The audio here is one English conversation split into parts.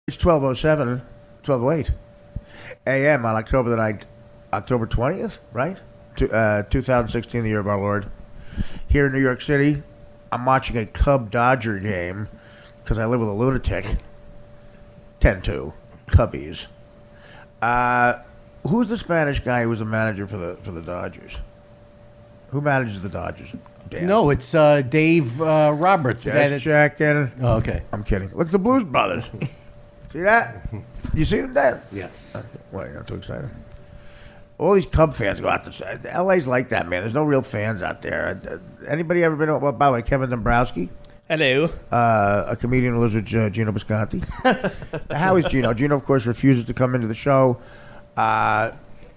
It's 12:07, 12:08 a.m. on October the 9th, October 20th, right? 2016, the year of our Lord. Here in New York City, I'm watching a Cub-Dodger game because I live with a lunatic. 10-2, Cubbies. Who's the Spanish guy who was the manager for the Dodgers? Who manages the Dodgers? Dan. No, it's Dave Roberts. Just checking. Oh, okay. I'm kidding. Look, the Blues Brothers. See that? You see them, Dan? Yes. Okay. Well, you're not too excited. All these Cub fans go out to LA's like that, man. There's no real fans out there. Anybody ever been? Well, by the way, Kevin Dombrowski. Hello. A comedian who lives with Gino Bisconti. How is Gino? Gino, of course, refuses to come into the show.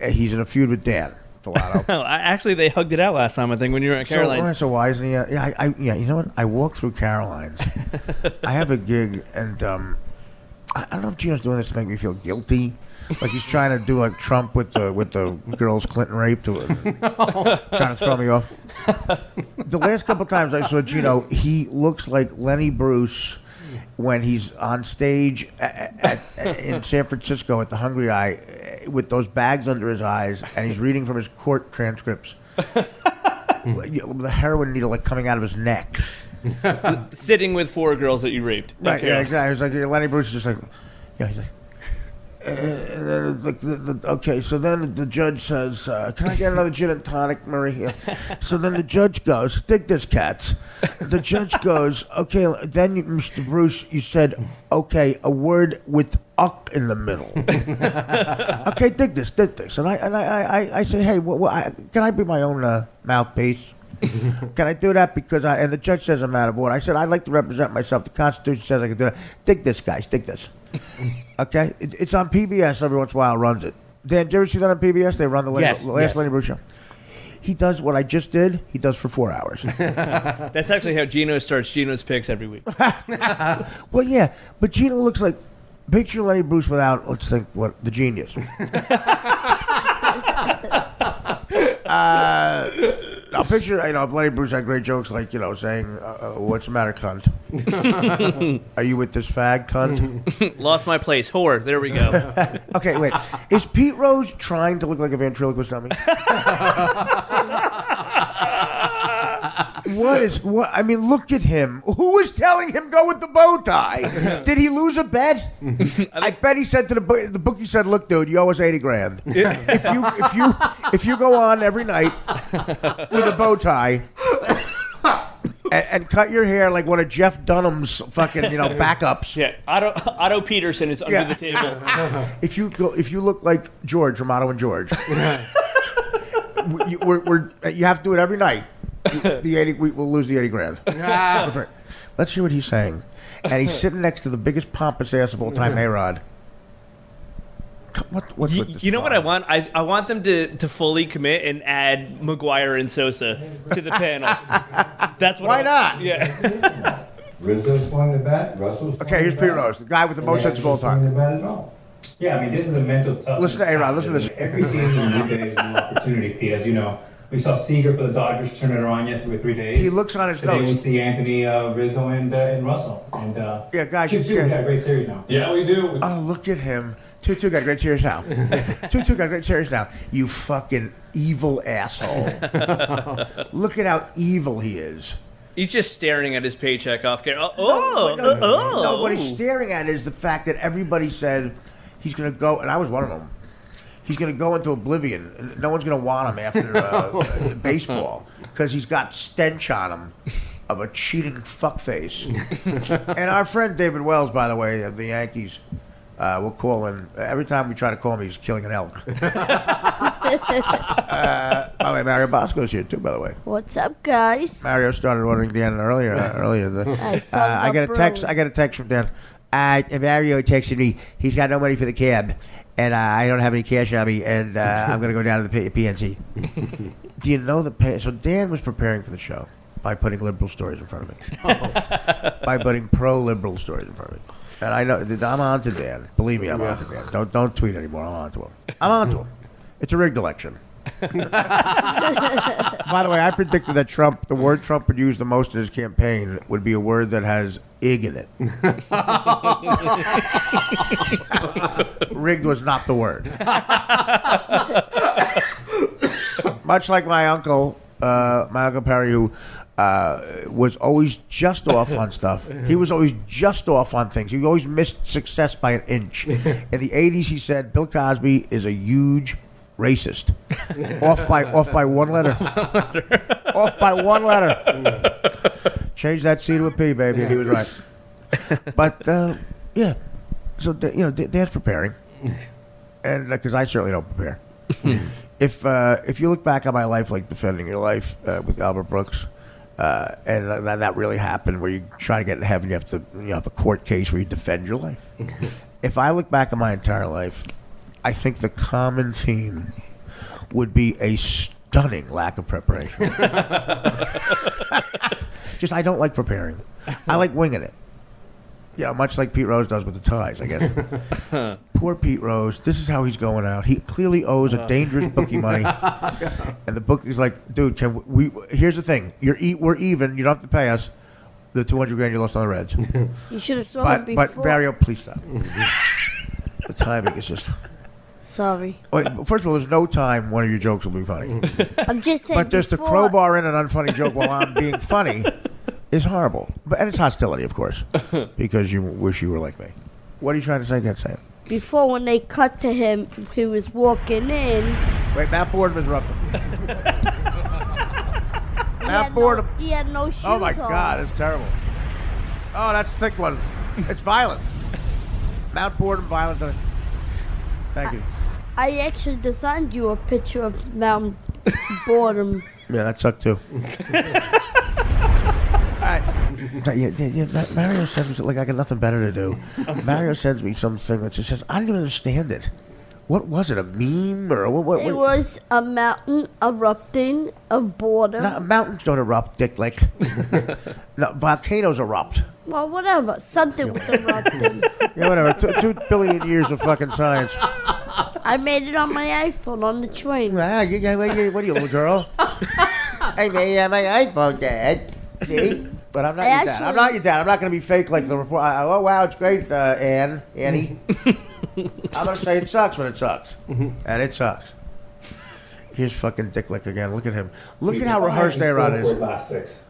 He's in a feud with Dan Filato. Actually, they hugged it out last time, I think, when you were at Caroline's. So why isn't he? Yeah, you know what? I walk through Caroline's. I have a gig, and I don't know if Gino's doing this to make me feel guilty. Like he's trying to do like Trump with the girls Clinton raped, trying to throw me off. The last couple times I saw Gino, he looks like Lenny Bruce when he's on stage in San Francisco at the Hungry Eye with those bags under his eyes, and he's reading from his court transcripts. The heroin needle like coming out of his neck. Sitting with 4 girls that you raped. Right, Okay. yeah, exactly. It's like Lenny Bruce is just like, yeah, he's like, okay, so then the judge says, can I get another gin and tonic, Marie? Yeah. So then the judge goes, dig this, cats. The judge goes, okay, then, Mr. Bruce, you said, okay, a word with uck in the middle. Okay, dig this. And I say, hey, can I be my own mouthpiece? Can I do that? Because and the judge says I'm out of order. I said, I'd like to represent myself. The Constitution says I can do that. Dig this, guys. Dig this. Okay? It's on PBS every once in a while, runs it. Dan, did you ever see that on PBS? They run the last Lenny Bruce show. He does what I just did, he does for 4 hours. That's actually how Gino starts Gino's picks every week. Well, yeah, but Gino looks like, picture Lenny Bruce without, let's think, what, the genius. I'll picture, if Lenny Bruce had great jokes like, saying, what's the matter, cunt? Are you with this fag, cunt? Lost my place. Whore. There we go. Okay, wait. Is Pete Rose trying to look like a ventriloquist dummy? What? I mean, look at him. Who was telling him go with the bow tie? Did he lose a bet? I bet he said to the bookie said, "Look, dude, you owe us $80,000. If you go on every night with a bow tie and cut your hair like one of Jeff Dunham's fucking backups." Yeah, Otto Peterson is under the table. If you look like George from Otto and George, you have to do it every night. We'll lose the $80,000. Let's hear what he's saying. And he's sitting next to the biggest pompous ass of all time, A-Rod. What's with this? You know what I want? I want them to fully commit and add McGuire and Sosa to the panel. That's what. Why not? Yeah. Rizzo swung the bat. Russell swung Okay, here's the Pete bat. Rose, the guy with the most hits of all Swung the time. bat at all. Yeah, I mean, this is a mental toughness. Listen to A-Rod, listen to this. Every season, you guys have an opportunity, Pete. As you know, we saw Seager for the Dodgers turn it around yesterday with 3 days. He looks on his Today we notes. see Anthony Rizzo and Russell. And Yeah, guys, 2-2, we got a great series now. Yeah, we do. Oh, look at him. 2-2 got a great series now. 2-2 got a great series now. You fucking evil asshole. Look at how evil he is. He's just staring at his paycheck off camera. No, what he's staring at is the fact that everybody said he's going to go, and I was one of them. He's going to go into oblivion. And no one's going to want him after baseball because he's got stench on him of a cheating fuckface. And our friend David Wells, by the way, of the Yankees, will call in. Every time we try to call him, he's killing an elk. By the way, Mario Bosco's here too, by the way. What's up, guys? Mario started ordering Dan earlier. I get a text from Dan. Mario texted me. He's got no money for the cab. And I don't have any cash on me, and I'm going to go down to the PNC. Do you know so Dan was preparing for the show by putting liberal stories in front of me. By putting pro-liberal stories in front of me. And I know, I'm on to Dan. Believe me, I'm on to Dan. Don't tweet anymore. I'm on to him. I'm on to him. It's a rigged election. By the way, I predicted that the word Trump would use the most in his campaign would be a word that has ig in it. Rigged was not the word. Much like my uncle Perry, who was always just off on stuff. He was always just off on things. He always missed success by an inch. In the 80s, he said, Bill Cosby is a huge racist. off by one letter. Off by one letter. Change that C to a P, baby. And he was right. But, yeah. So, Dan's preparing. And because I certainly don't prepare. If you look back on my life, like defending your life with Albert Brooks, and that really happened, where you try to get in heaven, you have a court case where you defend your life. If I look back on my entire life, I think the common theme would be a stunning lack of preparation. Just I don't like preparing. I like winging it. Yeah, much like Pete Rose does with the ties, I guess. Poor Pete Rose. This is how he's going out. He clearly owes a dangerous bookie money. And the bookie's like, dude, here's the thing. We're even. You don't have to pay us the $200,000 you lost on the Reds. You should have saw him before. But Barrio, please stop. The timing is just... Sorry. Wait, first of all, there's no time one of your jokes will be funny. I'm just saying. But just to crowbar in an unfunny joke while I'm being funny is horrible. And it's hostility, of course, because you wish you were like me. What are you trying to say? Can't say it. Before, when they cut to him, he was walking in. Wait, Matt Boredom interrupted. Matt Boredom. He had no shoes on. Oh, my God. It's terrible. Oh, that's a thick one. It's violent. Mount Boredom, violent. Thank you. I actually designed you a picture of Mount Boredom. Yeah, that sucked too. All right. Mario sends me, like I got nothing better to do. Mario sends me something that just says, I don't even understand it. What was it, a meme or what? It was a mountain erupting, a boredom. No, mountains don't erupt, Dick. Like, no, volcanoes erupt. Well, whatever. Something was erupting. Yeah, whatever. 2 billion years of fucking science. I made it on my iPhone on the train. What are you, little girl? I made it on my iPhone, Dad. See? But I'm not your dad. I'm not your dad. I'm not going to be fake like the report. Oh, wow, it's great, Annie. I'm going to say it sucks when it sucks. And it sucks. Here's fucking Dick Lick again. Look at him. Look at how rehearsed A-Rod is.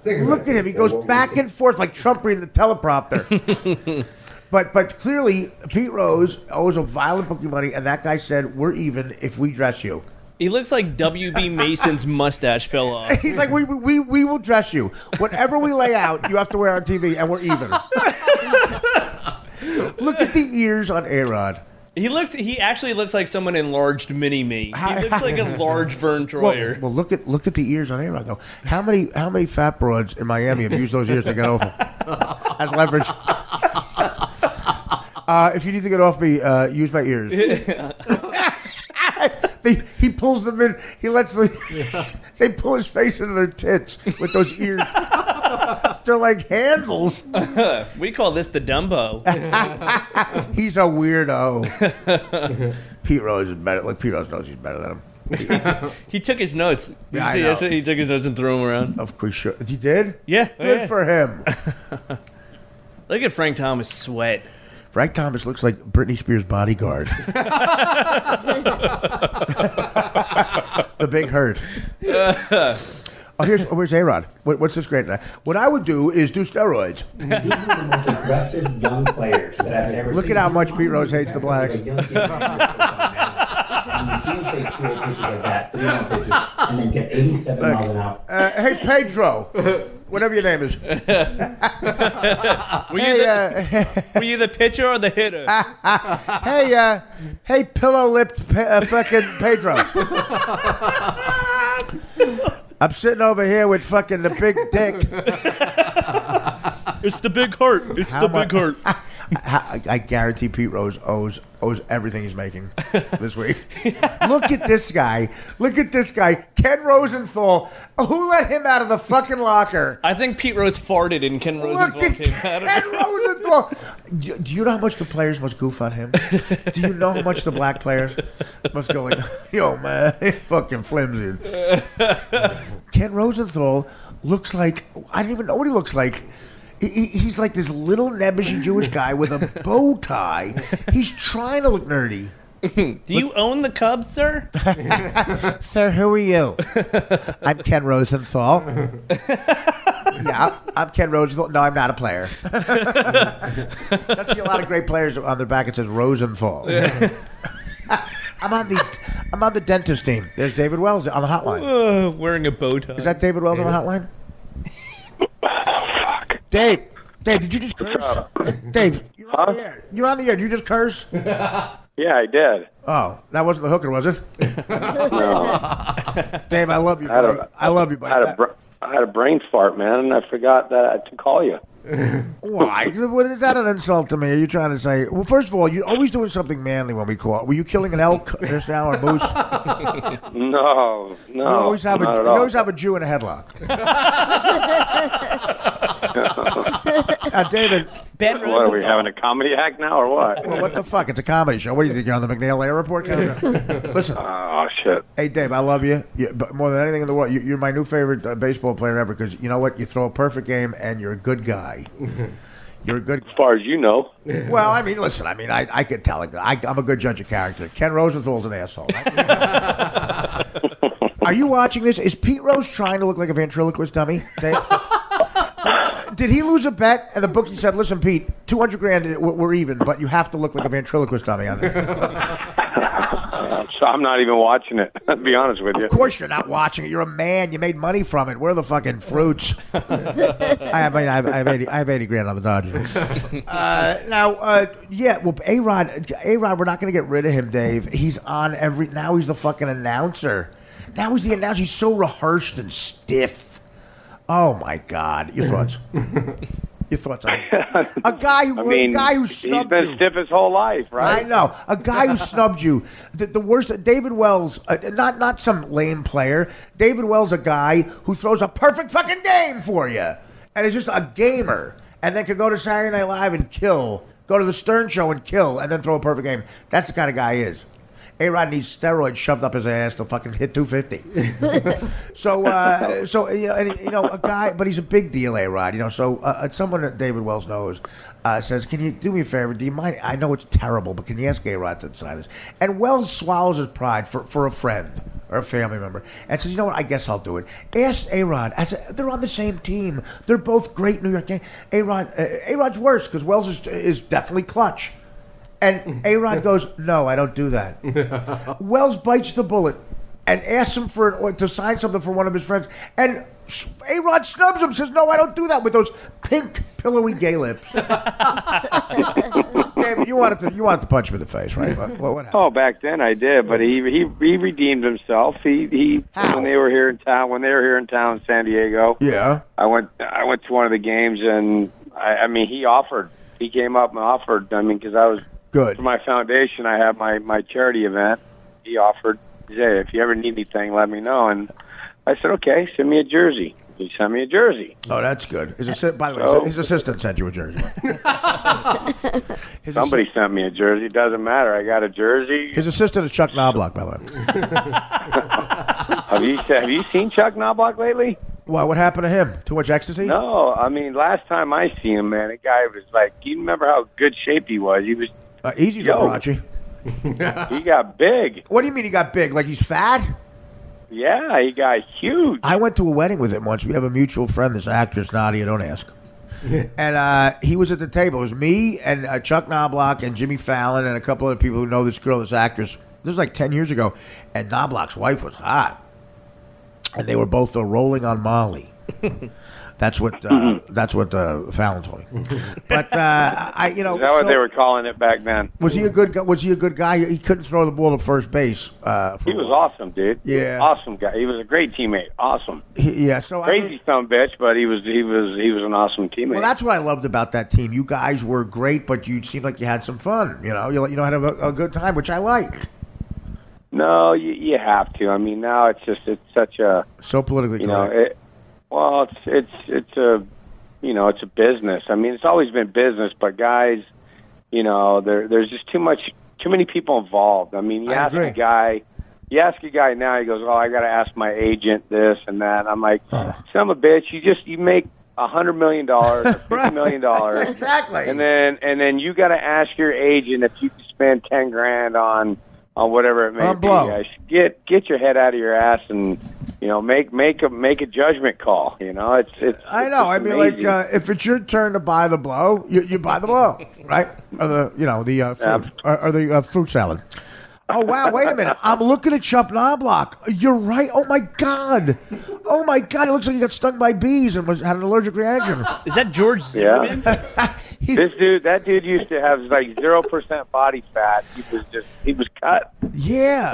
Look at him. He goes back and forth like Trump reading the teleprompter. But clearly, Pete Rose owes a violent bookie money, and that guy said, we're even if we dress you. He looks like W.B. Mason's mustache fell off. He's like, we will dress you. Whatever we lay out, you have to wear on TV, and we're even. Look at the ears on A-Rod. He actually looks like someone enlarged mini-me. He looks like a large Vern Troyer. Well, look at the ears on A-Rod, though. How many fat broads in Miami have used those ears to get over as leverage? If you need to get off me, use my ears. He pulls them in. He lets them. They pull his face into their tits with those ears. They're like handles. We call this the Dumbo. He's a weirdo. Pete Rose is better. Like Pete Rose knows he's better than him. He took his notes. Did you see yesterday? He took his notes and threw them around. Of course, sure. He did? Yeah. Good for him. Look at Frank Thomas sweat. Frank Thomas looks like Britney Spears' bodyguard. The big hurt. Where's A-Rod? What's this great? What I would do is do steroids. These are the most aggressive young players that I've ever seen. Look at how much Pete Rose hates the blacks. And you see him take 2 pitches like that, 3 pitches, and then get 87 miles an hour. Hey, Pedro, whatever your name is. Were you the pitcher or the hitter? Hey, pillow-lipped fucking Pedro. I'm sitting over here with fucking the big dick. It's the big heart. It's the big heart. I guarantee Pete Rose owes everything he's making this week. Look at this guy. Look at this guy. Ken Rosenthal. Who let him out of the fucking locker? I think Pete Rose farted and Ken Rosenthal came out of Ken it. Rosenthal. Do you know how much the players must goof on him? Do you know how much the black players must go like, yo, man, fucking flimsy. Ken Rosenthal looks like, I don't even know what he looks like. He's like this little nebbishy Jewish guy with a bow tie. He's trying to look nerdy. Do you own the Cubs, sir? Sir, who are you? I'm Ken Rosenthal. Yeah, I'm Ken Rosenthal. No, I'm not a player. I see a lot of great players on their back. It says Rosenthal. Yeah. I'm on the dentist team. There's David Wells on the hotline. Wearing a bow tie. Is that David Wells on the hotline? Dave, did you just curse? Dave, you're on the air. You're on the air. Did you just curse? Yeah, I did. Oh, that wasn't the hooker, was it? No. Dave, I love you, buddy. I love you, buddy. I had a brain fart, man, and I forgot to call you. Why? What is that an insult to me? Are you trying to say? Well, first of all, you're always doing something manly when we call. Were you killing an elk just now or a moose? No. You always have a Jew in a headlock. David. Ben What, are we having a comedy act now or what? Well, what the fuck? It's a comedy show. What do you think? You're on the McNeil Air Report? Listen. Oh, shit. Hey, Dave, I love you. But more than anything in the world, you're my new favorite baseball player ever because you know what? You throw a perfect game and you're a good guy. You're a good. As far as you know. Well, I mean, listen. I mean, I could tell. I'm a good judge of character. Ken Rosenthal's an asshole. Are you watching this? Is Pete Rose trying to look like a ventriloquist dummy? Dave? Did he lose a bet and the bookie said, "Listen, Pete, $200,000, we're even, but you have to look like a ventriloquist dummy on this." So I'm not even watching it, to be honest with you. Of course you're not watching it. You're a man. You made money from it. We're the fucking fruits. I have $80,000 on the Dodgers. Well, A-Rod, we're not going to get rid of him, Dave. He's on now he's the fucking announcer. Now he's the announcer. He's so rehearsed and stiff. Oh my God! Your thoughts? Your thoughts on it? A guy who snubbed you. He's been stiff his whole life, right? I know. A guy who snubbed you. The worst. David Wells, not some lame player. David Wells, a guy who throws a perfect fucking game for you, and is just a gamer, and then could go to Saturday Night Live and kill, go to the Stern Show and kill, and then throw a perfect game. That's the kind of guy he is. A-Rod needs steroids shoved up his ass to fucking hit 250. So a guy, but he's a big deal, A-Rod. So someone that David Wells knows says, "Can you do me a favor? Do you mind? I know it's terrible, but can you ask A-Rod to sign this?" And Wells swallows his pride for a friend or a family member and says, "You know what? I guess I'll do it." Ask A-Rod. They're on the same team. They're both great New York Yankees. A-Rod's worse because Wells is definitely clutch. And A-Rod goes, "No, I don't do that." Wells bites the bullet and asks him to sign something for one of his friends. And A-Rod snubs him, says, "No, I don't do that," with those pink, pillowy gay lips. David, you wanted to punch him in the face, right? What happened? Oh, back then I did, but he redeemed himself. He when they were here in town in San Diego. Yeah. I went to one of the games, and I mean he offered. He came up and offered. I mean, because I was. Good. For my foundation, I have my charity event. He offered, he said, "If you ever need anything, let me know." And I said, "Okay, send me a jersey." He sent me a jersey. Oh, that's good. By the way, his assistant sent you a jersey. Somebody sent me a jersey. Doesn't matter. I got a jersey. His assistant is Chuck Knobloch, by the way. Have you seen Chuck Knobloch lately? Why? What happened to him? Too much ecstasy? No. I mean, last time I seen him, man, the guy was like, you remember how good shape he was? He was easy, Liberace. He got big. What do you mean he got big? Like he's fat? Yeah, he got huge. I went to a wedding with him once. We have a mutual friend, this actress, Nadia, don't ask. And he was at the table. It was me and Chuck Knobloch and Jimmy Fallon and a couple other people who know this girl, this actress. This was like 10 years ago. And Knobloch's wife was hot. And they were both rolling on Molly. That's what Fallon told me. But Is that what they were calling it back then? Was he a good guy? Was he a good guy? He couldn't throw the ball to first base. He was awesome, dude. Yeah, awesome guy. He was a great teammate. Awesome. So crazy son of a bitch, but he was an awesome teammate. Well, that's what I loved about that team. You guys were great, but you seemed like you had some fun. You had a good time, which I like. No, you have to. I mean, now it's such a so politically correct. It's a business. I mean, it's always been business, but guys, there's just too many people involved. I mean, you ask a guy now, he goes, "Oh, I got to ask my agent this and that." I'm like, "Son of a bitch, you make $100 million or $50 million, exactly, and then you got to ask your agent if you can spend $10,000 on whatever it may be. Get your head out of your ass and make a judgment call. It's I know. It's I mean, if it's your turn to buy the blow, you buy the blow, right? Or the fruit salad. Oh wow! Wait a minute. I'm looking at Chuck Knobloch. You're right. Oh my god. Oh my god. It looks like he got stung by bees and had an allergic reaction. Is that George Zimmerman? Yeah. That dude used to have like 0% body fat. He was cut. Yeah.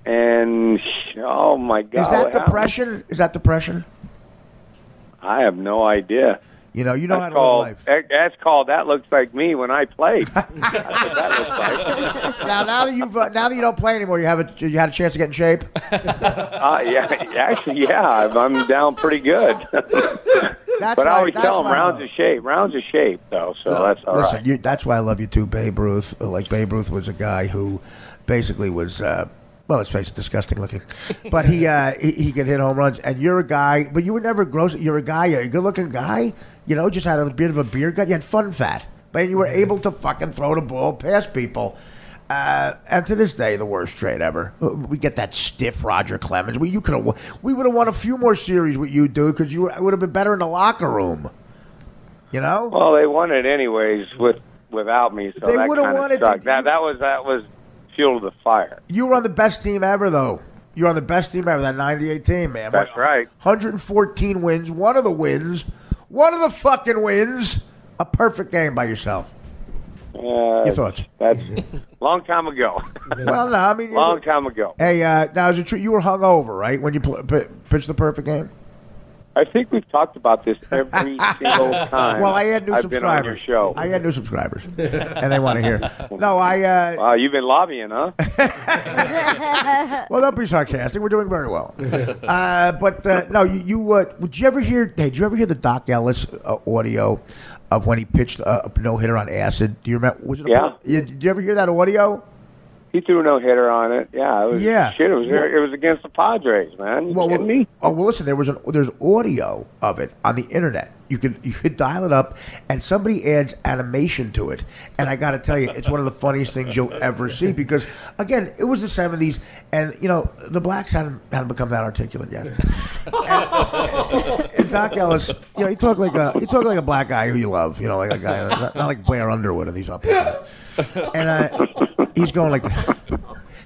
And oh my god. Is that depression? I have no idea. You know how to live life. That's called. That looks like me when I played. That's what that looks like. Now that you don't play anymore, you had a chance to get in shape. Yeah. I'm down pretty good. But I always tell them rounds of shape, though. So that's all right. Listen, that's why I love you too, Babe Ruth. Like Babe Ruth was a guy who basically was. Well, let's face it, disgusting looking. But he could hit home runs. And you're a guy, but you were never gross. You're a guy, you're a good-looking guy. Just had a bit of a beer gut. You had fun fat. But you were able to fucking throw the ball past people. And to this day, the worst trade ever. We get that stiff Roger Clemens. We would have won a few more series with you, dude, because you would have been better in the locker room. Well, they won it anyways without me, so they that kind of sucked. That was fuel to the fire. You were on the best team ever, though. You were on the best team ever, that 98 team, man. That's right. 114 wins. One of the fucking wins. A perfect game by yourself. Your thoughts? That's long time ago. Well, no, I mean... long time ago. Hey, now, is it true you were hungover, right, when you pitched the perfect game? I think we've talked about this every single time. Well, I had new subscribers. Been on your show. I had new subscribers, and they want to hear. No, Wow, you've been lobbying, huh? Well, don't be sarcastic. We're doing very well. But no, you did you ever hear? Hey, did you ever hear the Doc Ellis audio of when he pitched a no-hitter on acid? Do you remember? Did you ever hear that audio? He threw a no-hitter on it. Yeah, it was shit. It was against the Padres, man. You kidding me? Oh well, listen. There's audio of it on the internet. You could dial it up, and somebody adds animation to it. And I got to tell you, it's one of the funniest things you'll ever see because, again, it was the '70s, and the blacks hadn't become that articulate yet. and Doc Ellis, he talked like a black guy who you love, like a guy not like Blair Underwood and these up here. And he's going like this.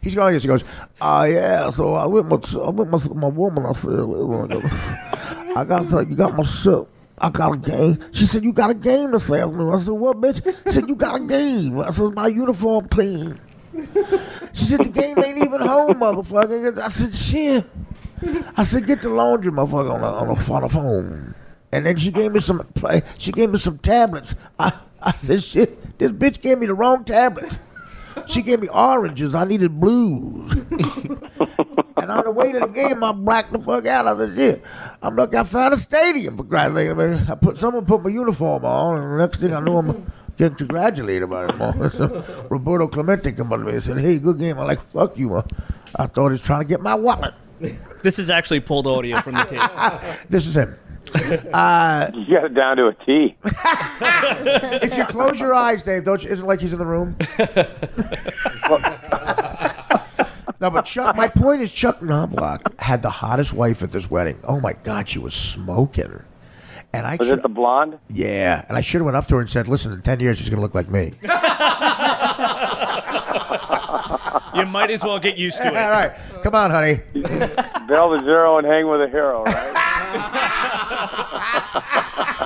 He goes, yeah. So I went with my woman. I said, I got you got my shit. I got a game. She said, you got a game this afternoon. I said, what, bitch? She said, you got a game. I said, my uniform clean. She said, the game ain't even home, motherfucker. I said, shit. I said, get the laundry, motherfucker, on the phone. And then she gave me some tablets. I said, shit, this bitch gave me the wrong tablets. She gave me oranges. I needed blues. And on the way to the game, I blacked the fuck out. I said, shit, I found a stadium, for Christ's sake. Someone put my uniform on, and the next thing I knew, I'm getting congratulated about it. So Roberto Clemente came up to me and said, hey, good game. I'm like, fuck you, man. I thought he was trying to get my wallet. This is actually pulled audio from the tape. This is him. You got it down to a T. If you close your eyes, Dave, isn't it like he's in the room? No, but my point is Chuck Knobloch had the hottest wife at this wedding. Oh my God, she was smoking. And was it the blonde? Yeah, and I should have went up to her and said, listen, in 10 years she's going to look like me. You might as well get used to it. All right, come on, honey. Bell the zero and hang with a hero, right?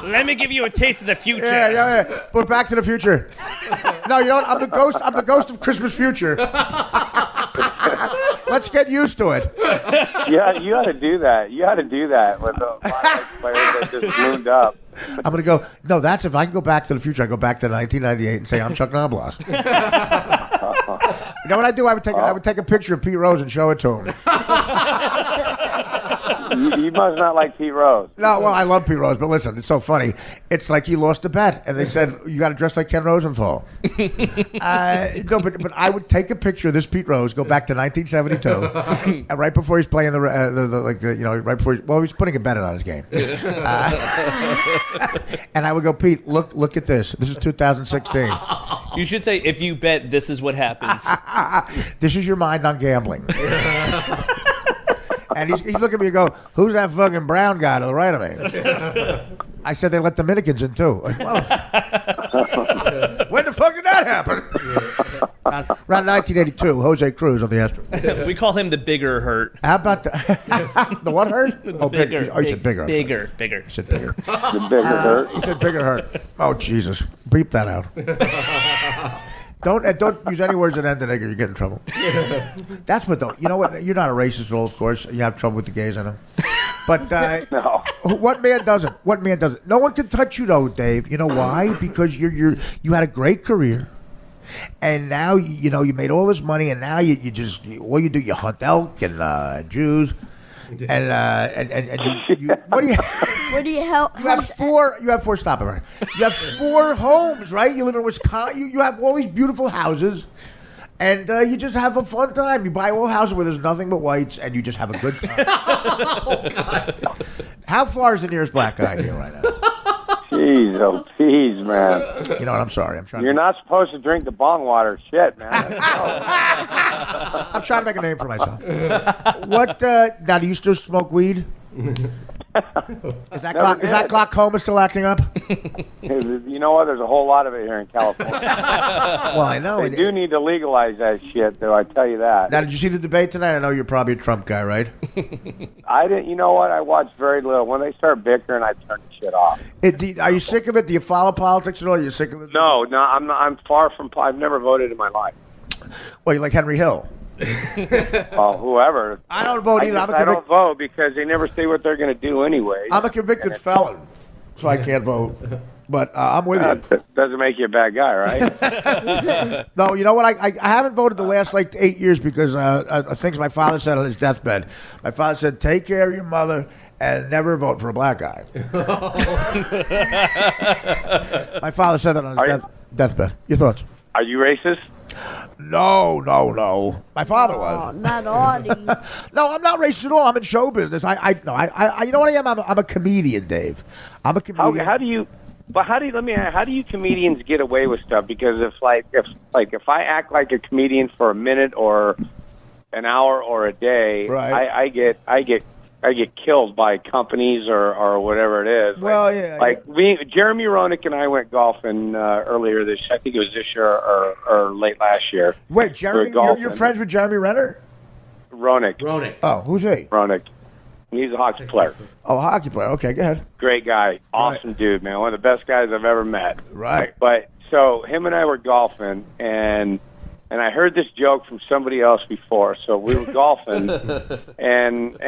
Let me give you a taste of the future. Yeah. But Back to the Future. No, you know what? I'm the ghost. I'm the ghost of Christmas Future. Let's get used to it. Yeah, you ought to do that. You ought to do that with the players that just loomed up. I'm gonna go. No, that's if I can go back to the future. I go back to 1998 and say I'm Chuck Knobloch. You know what I do? I would take a picture of Pete Rose and show it to him. You must not like Pete Rose. No, well, I love Pete Rose, but listen, it's so funny. It's like he lost a bet, and they said you got to dress like Ken Rosenthal. No, but I would take a picture of this Pete Rose, go back to 1972, and right before he's playing right before he's putting a bet on his game, and I would go, Pete, look at this. This is 2016. You should say, if you bet, this is what happens. This is your mind on gambling. And he's looking at me and go, who's that fucking brown guy to the right of me? I said they let Dominicans in too. Like, well, when the fuck did that happen? Around 1982, Jose Cruz on the Astros. We call him the bigger hurt. How about the what hurt? Oh, bigger. Oh, you said bigger. Bigger. You said bigger. The bigger hurt. You said bigger hurt. Oh, Jesus. Beep that out. Don't use any words that end the nigger. You get in trouble. That's what. You know what? You're not a racist at all, of course. You have trouble with the gays, I know. But No. what man doesn't? What man doesn't? No one can touch you though, Dave. You know why? Because you had a great career, and now you made all this money, and now you hunt elk and Jews. And you what do you? What do you help? You have four. Stop it, right? You have 4 homes, right? You live in Wisconsin. You have all these beautiful houses, and you just have a fun time. You buy all houses where there's nothing but whites, and you just have a good time. Oh God! How far is the nearest black guy to you right now? Jeez, oh, jeez, man. You know what? I'm sorry. I'm trying. You're not supposed to drink the bong water. Shit, man. I'm trying to make a name for myself. What? Now, do you still smoke weed? Is that glaucoma still acting up? You know what? There's a whole lot of it here in California. Well, I know. They do need to legalize that shit, though. I tell you that. Now, did you see the debate tonight? I know you're probably a Trump guy, right? I didn't. You know what? I watched very little. When they start bickering, I turn the shit off. Are you sick of it? Do you follow politics at all? Are you sick of it? No, I'm not. I'm far from. I've never voted in my life. Well, you like Henry Hill? Well, whoever. I don't vote either. I don't vote because they never say what they're going to do anyway. I'm a convicted felon, so I can't vote. But I'm with you. That doesn't make you a bad guy, right? No, you know what? I haven't voted the last 8 years because things my father said on his deathbed. My father said, "Take care of your mother and never vote for a black guy." My father said that on his deathbed. Your thoughts? Are you racist? No. My father was. Oh, not Artie. No, I'm not racist at all. I'm in show business. I you know what I am? I'm a comedian, Dave. I'm a comedian. How do you comedians get away with stuff? Because if I act like a comedian for a minute or an hour or a day, right. I get killed by companies or whatever it is. Well, Jeremy Roenick and I went golfing earlier this. I think it was this year or late last year. Wait, Jeremy, you're friends with Jeremy Renner? Roenick. Oh, who's he? Roenick. He's a hockey player. Oh, a hockey player. Okay, go ahead. Great guy. Awesome dude, man. One of the best guys I've ever met. Right. But so him and I were golfing, and I heard this joke from somebody else before. So we were golfing, and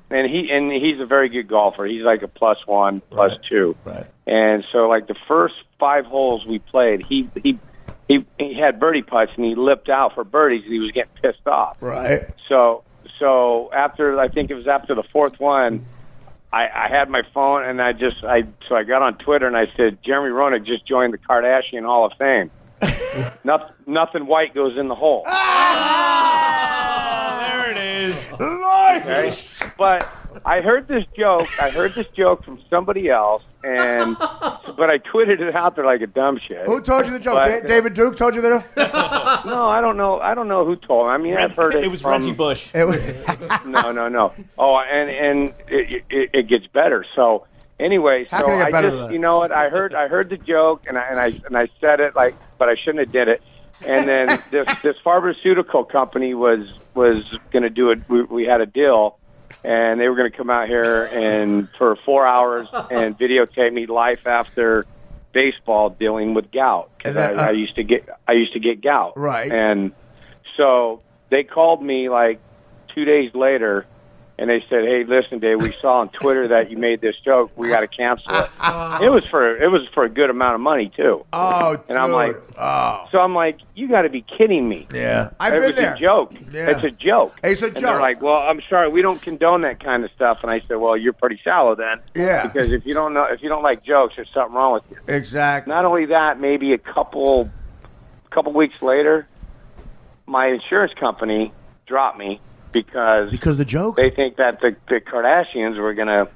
he's a very good golfer. He's like a +1, +2. Right. And so like the first 5 holes we played, he had birdie putts and he lipped out for birdies and he was getting pissed off. Right. So after, I think it was after the 4th one, I had my phone and I got on Twitter and I said, Jeremy Roenick just joined the Kardashian Hall of Fame. Nothing white goes in the hole. There it is. Nice. Okay? But I heard this joke from somebody else, but I tweeted it out there like a dumb shit. Who told you the joke? David Duke told you the joke? No, I don't know who told me. I mean, I've heard it. It was from, Reggie Bush. No. Oh, and it gets better. So anyway, How can it get better than that? you know what? I heard the joke, and I said it but I shouldn't have did it. And then this pharmaceutical company was going to do it. We had a deal, and they were going to come out here and for 4 hours and videotape me life after baseball dealing with gout. Because I used to get gout. Right. And so they called me like 2 days later, and they said, "Hey, listen, Dave, we saw on Twitter that you made this joke. We got to cancel it." It was for a good amount of money too. Oh, and I'm like, so I'm like, you got to be kidding me. Yeah, it was a joke. Yeah. It's a joke. It's a and joke. They're like, well, I'm sorry, we don't condone that kind of stuff. And I said, well, you're pretty shallow then. Yeah. Because if you don't like jokes, there's something wrong with you. Exactly. Not only that, maybe a couple weeks later, my insurance company dropped me because the joke. They think that the Kardashians were gonna,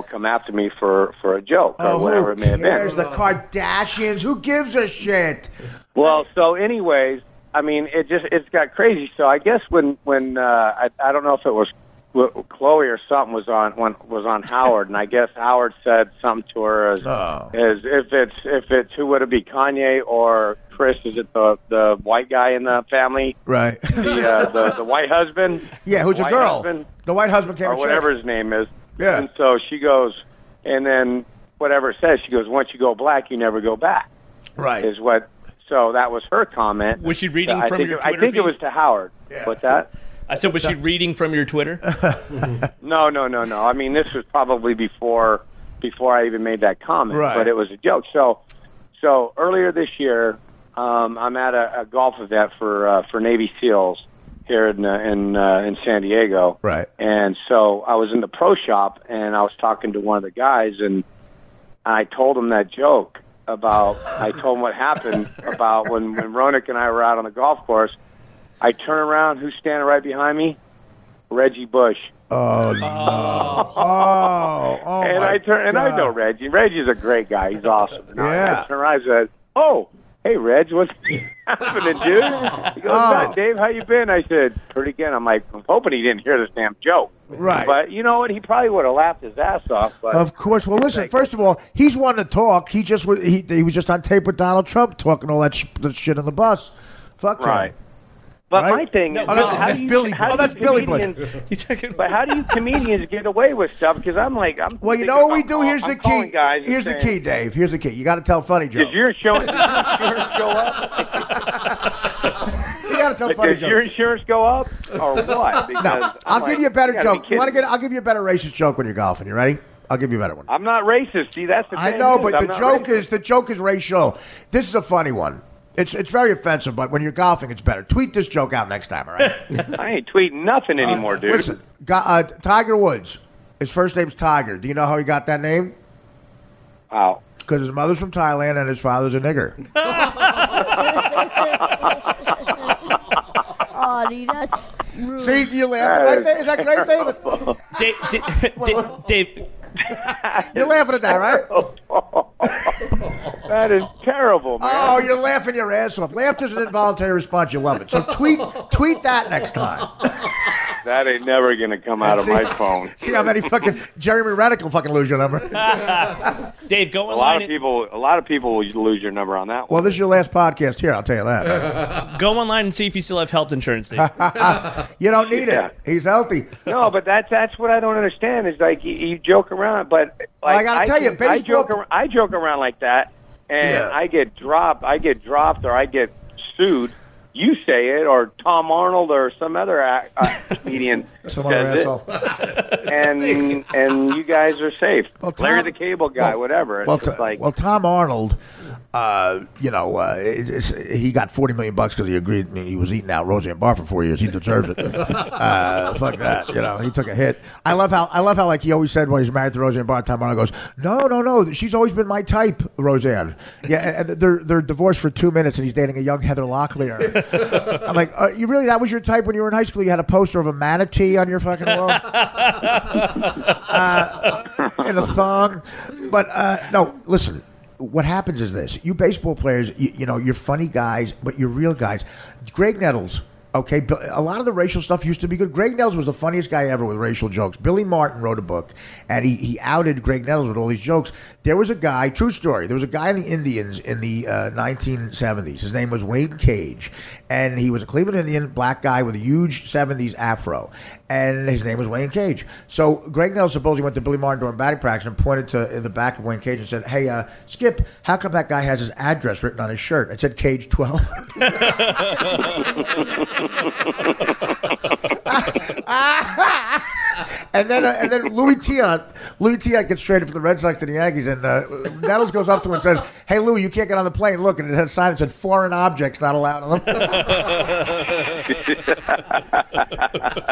come after me for a joke or whatever it may have been. The Kardashians. Who gives a shit? Well, so anyways, I mean, it's got crazy. So I guess when I don't know if it was Chloe or something was on Howard, and I guess Howard said something to her as if it's who would it be, Kanye or Chris? Is it the white guy in the family? Right. The white husband. Yeah, who's a girl? Husband, the white husband came or whatever his name is. Yeah. And so she goes, and then whatever it says, she goes, once you go black, you never go back. Right. Is what. So that was her comment. Was she reading from your Twitter I think feed? it was to Howard. Yeah. What's that? I said, was she reading from your Twitter? No. I mean, this was probably before I even made that comment. Right. But it was a joke. So earlier this year, I'm at a golf event for Navy SEALs here in San Diego. Right. And so I was in the pro shop, and I was talking to one of the guys, and I told him that joke I told him what happened about when Ronak and I were out on the golf course. I turn around, who's standing right behind me? Reggie Bush. Oh, no. Oh, and I know Reggie. Reggie's a great guy. He's awesome. And Yeah. I turned around and said, "Oh, hey, Reg, what's happening, dude?" He goes, "Hi, Dave, how you been?" I said, "Pretty good." I'm like, I'm hoping he didn't hear this damn joke. Right. But you know what? He probably would have laughed his ass off. But of course. Well, listen. First of all, he's one to talk. He was just on tape with Donald Trump talking all that shit on the bus. Fuck him. Right. But Right? my thing is, that's Billy. That's Billy Bush. But how do you comedians get away with stuff? Because Well, you know what we do? Here's the key. Guys Here's the key, Dave. Here's the key. You got to tell funny jokes. Does your insurance go up? You got to tell funny Does your jokes. insurance go up or what? Because No, I'll give you a better gotta be joke. You want to kidding get? I'll give you a better racist joke when you're golfing. You ready? I'll give you a better one. I'm not racist. See, that's the I thing know, is, but I'm not racist. the joke is racial. This is a funny one. It's very offensive, but when you're golfing, it's better. Tweet this joke out next time, all right? I ain't tweeting nothing anymore, dude. Listen, Tiger Woods. His first name's Tiger. Do you know how he got that name? Wow. Because his mother's from Thailand and his father's a nigger. Artie, that's rude. See, you laughing right there? Is that great, David? Dave, You're laughing at that, right? That is terrible, man. Oh, you're laughing your ass off. Laughter's an involuntary response. You love it. So tweet that next time. That ain't never going to come out of my phone. See how many fucking Jeremy Rennick will fucking lose your number. Dave, go A online. lot of people will lose your number on that one. Well, this is your last podcast here. I'll tell you that. Go online and see if you still have health insurance, Dave. You don't need Yeah. it. He's healthy. No, but that's what I don't understand. Is like you joke around, but like, I gotta tell you, baseball. I joke around like that, and Yeah. I get dropped, or I get sued. You say it, or Tom Arnold, or some other comedian Some other says asshole. it, and you guys are safe. Well, Tom- Larry the Cable Guy, whatever. It's just like, well, Tom Arnold, he got $40 million because he agreed. I mean, he was eating out Roseanne Barr for 4 years. He deserves it. Fuck that. He took a hit. I love how like he always said when he's married to Roseanne Barr, Tom Arnold goes, no, she's always been my type, Roseanne. Yeah, and they're divorced for 2 minutes, and he's dating a young Heather Locklear. I'm like, you really? That was your type when you were in high school? You had a poster of a manatee on your fucking wall, in a thong. But no, listen. What happens is this: you baseball players, you're funny guys, but you're real guys. Greg Nettles. Okay, a lot of the racial stuff used to be good. Greg Nettles was the funniest guy ever with racial jokes. Billy Martin wrote a book, and he outed Greg Nettles with all these jokes. There was a guy, true story, there was a guy in the Indians in the 1970s. His name was Wayne Cage, and he was a Cleveland Indian, black guy with a huge 70s afro, and his name was Wayne Cage. So Greg Nell supposedly went to Billy Martin during batting practice and pointed to in the back of Wayne Cage and said, "Hey, Skip, how come that guy has his address written on his shirt? It said Cage 12." And then Louis Tiant gets traded for the Red Sox to the Yankees, and Nettles goes up to him and says, "Hey, Louis, you can't get on the plane. Look," and it had a sign that said "Foreign objects not allowed on them."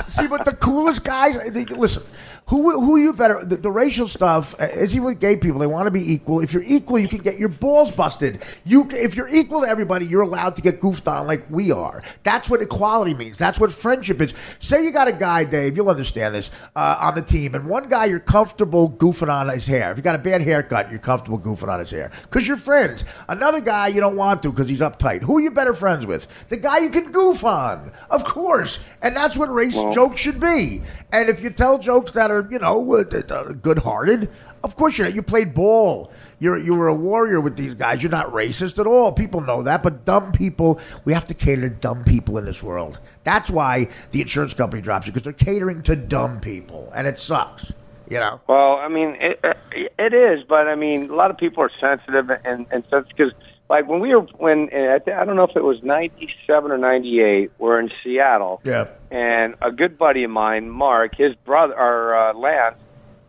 See, but the coolest guys, listen, who you better, the racial stuff, is even with gay people, they want to be equal. If you're equal, you can get your balls busted. If you're equal to everybody, you're allowed to get goofed on like we are. That's what equality means. That's what friendship is. Say you got a guy, Dave, you'll understand this, on the team, and one guy you're comfortable goofing on his hair. If you got a bad haircut, you're comfortable goofing on his hair because you're friends. Another guy you don't want to because he's uptight. Who are you better friends with? The guy you can goof on, of course. And that's what race jokes should be. And if you tell jokes that are, good-hearted, of course you played ball. You were a warrior with these guys. You're not racist at all. People know that. But dumb people, we have to cater to dumb people in this world. That's why the insurance company drops you, because they're catering to dumb people, and it sucks. Well, I mean, it is, but I mean, a lot of people are sensitive and sensitive because, like, I don't know if it was 97 or 98, we're in Seattle. Yeah. And a good buddy of mine, Mark, his brother, or Lance,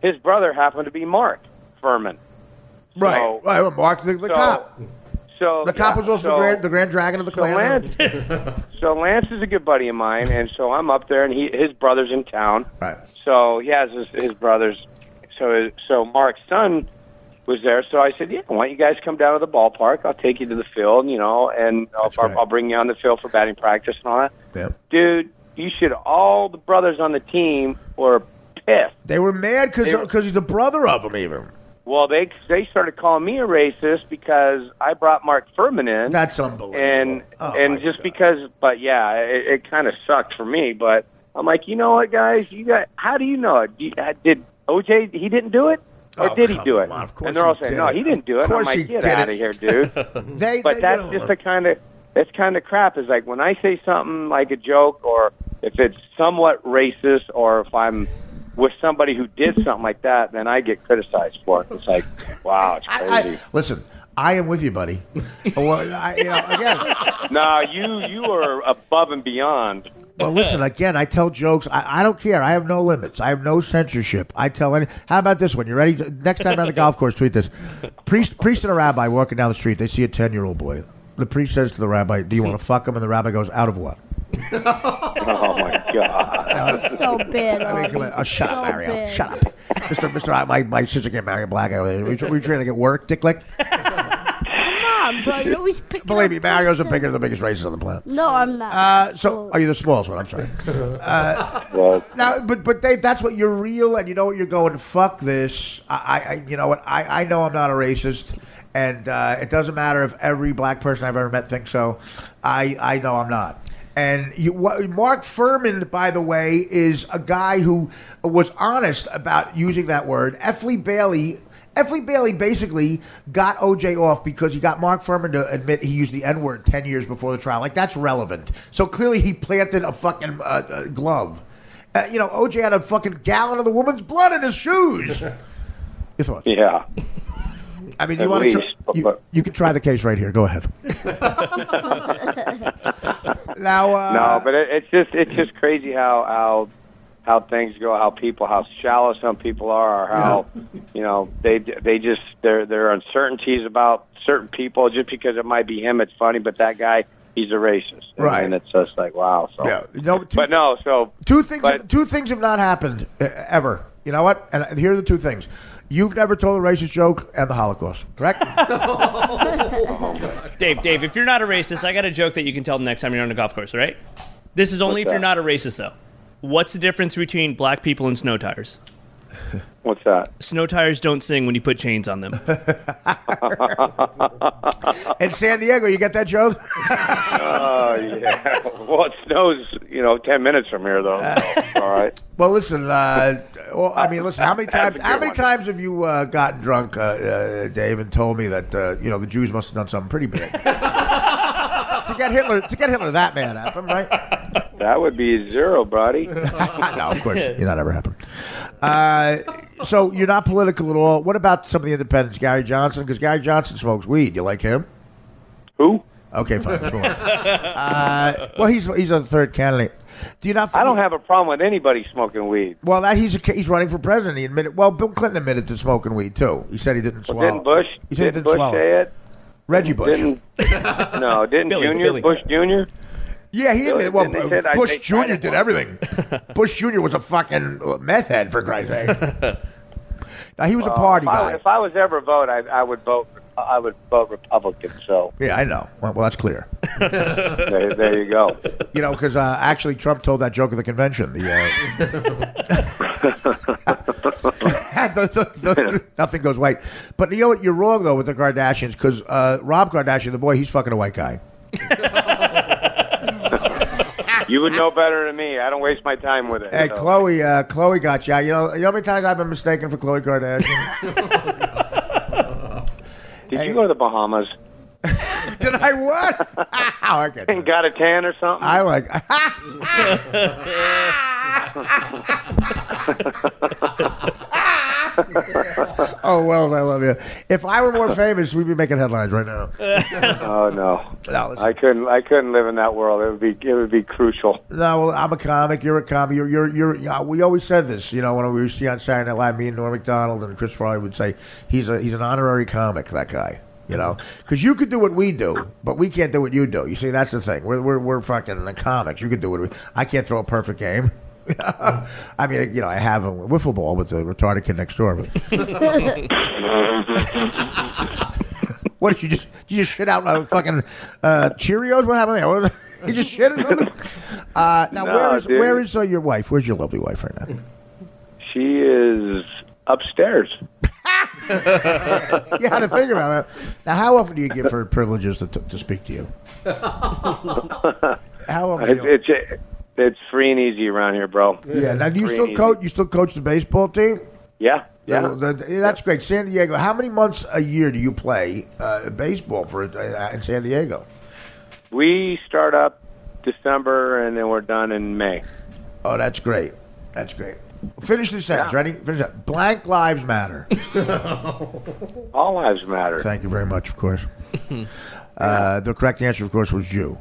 his brother happened to be Mark Furman. Right. Mark, the cop. So the cop was also the Grand Dragon of the Klan. So Lance is a good buddy of mine, and so I'm up there, and his brother's in town. Right. So he has his brothers. So Mark's son was there. So I said, "Yeah, why don't you guys come down to the ballpark? I'll take you to the field, and I'll bring you on the field for batting practice and all that." Yeah. Dude, all the brothers on the team were pissed. They were mad because he's a brother of them, even. Well, they started calling me a racist because I brought Mark Furman in. That's unbelievable. And just because, but yeah, it kind of sucked for me. But I'm like, you know what, guys? How do you know it? Did OJ? He didn't do it, or did he do it? Of course and they're all saying, no, he didn't do it. And I'm like, get out of here, dude. But that's just the kind of crap. Is like when I say something like a joke, or if it's somewhat racist, or if I'm with somebody who did something like that, then I get criticized for it. It's like, wow, it's crazy. Listen, I am with you, buddy. Well, again. No, you are above and beyond. Well, listen, again, I tell jokes. I don't care. I have no limits. I have no censorship. I tell any. How about this one? You ready? Next time on the golf course, tweet this. Priest and a rabbi walking down the street. They see a 10-year-old boy. The priest says to the rabbi, "Do you want to fuck him?" And the rabbi goes, "Out of what?" Oh my God! So bad. I mean, come on. Shut up, Mario. Bad. Shut up, Mr. My sister can't marry a black guy. We trying to get work, Dick Lick. Come on, bro. You always pick. Believe me, Mario's the biggest racist on the planet. No, I'm not. So, are you the smallest one? I'm sorry. Well, now, but Dave, that's what you're real, and you know what you're going. Fuck this. You know what? I know I'm not a racist. And it doesn't matter if every black person I've ever met thinks so. I know I'm not. And Mark Furman, by the way, is a guy who was honest about using that word. Effley Bailey basically got OJ off because he got Mark Furman to admit he used the N-word 10 years before the trial. Like, that's relevant. So clearly he planted a fucking glove. OJ had a fucking gallon of the woman's blood in his shoes. Your thoughts? Yeah. I mean, you can try the case right here. Go ahead. Now, no, but it's just crazy how things go, how shallow some people are, or how there are uncertainties about certain people. Just because it might be him, it's funny, but that guy, he's a racist, right? And it's just like, wow. So, yeah, two things have not happened ever. You know what? And here are the two things. You've never told a racist joke and the Holocaust, correct? Dave, if you're not a racist, I got a joke that you can tell the next time you're on the golf course, all right? This is only if you're not a racist, though. What's the difference between black people and snow tires? What's that? Snow tires don't sing when you put chains on them. In San Diego, you get that joke? Yeah. Well, it snows, 10 minutes from here, though. All right. Well, listen. Listen. How many times have you gotten drunk, Dave, and told me that the Jews must have done something pretty bad? get Hitler that mad at them, right? That would be zero, buddy. No, of course, that never happened. So you're not political at all. What about some of the independents, Gary Johnson? Because Gary Johnson smokes weed. You like him? Who? Okay, fine. Cool. Well, he's a third candidate. Do you not? I don't have a problem with anybody smoking weed. Well, he's running for president. He admitted. Well, Bill Clinton admitted to smoking weed too. He said he didn't swallow. Didn't Bush? He said Didn't Bush say it? Reggie Bush. Didn't Junior? Bush Junior? Yeah, he admitted. Well, Bush Jr. did everything. Bush Jr. was a fucking meth head, for Christ's sake. Now he was a party guy. If I was ever vote, I would vote. I would vote Republican. So yeah, I know. Well, that's clear. there you go. You know, because actually Trump told that joke at the convention. Nothing goes white. But you know what? You're wrong though with the Kardashians because Rob Kardashian, the boy, he's fucking a white guy. You would know better than me. I don't waste my time with it. Hey, so. Chloe got you. You know how many times I've been mistaken for Khloe Kardashian? Did you go to the Bahamas? Did I what? And got a tan or something? I like. Oh, Wells, I love you. If I were more famous, we'd be making headlines right now. Oh no, I couldn't live in that world. It would be crucial. No, well, I'm a comic. You're a comic. You're. We always said this. You know, when we see on Saturday Night Live, me and Norm Macdonald and Chris Farley would say he's an honorary comic. That guy. You know, because you could do what we do, but we can't do what you do. You see, that's the thing. We're fucking comics. You could do what I can't throw a perfect game. I mean, you know, I have a wiffle ball with the retarded kid next door. What did you just shit out fucking Cheerios? What happened there? You just shit or something? Now, no, where is your wife? Where's your lovely wife right now? She is upstairs. You had to think about that. Now, how often do you give her privileges to speak to you? How often? It's free and easy around here, bro. Yeah. Now, do you still coach? You still coach the baseball team? Yeah. That's great. San Diego. How many months a year do you play baseball in San Diego? We start up December and then we're done in May. Oh, that's great. That's great. Finish the sentence. Ready? Finish that. Blank lives matter. All lives matter. Thank you very much, of course. The correct answer, of course, was Jew.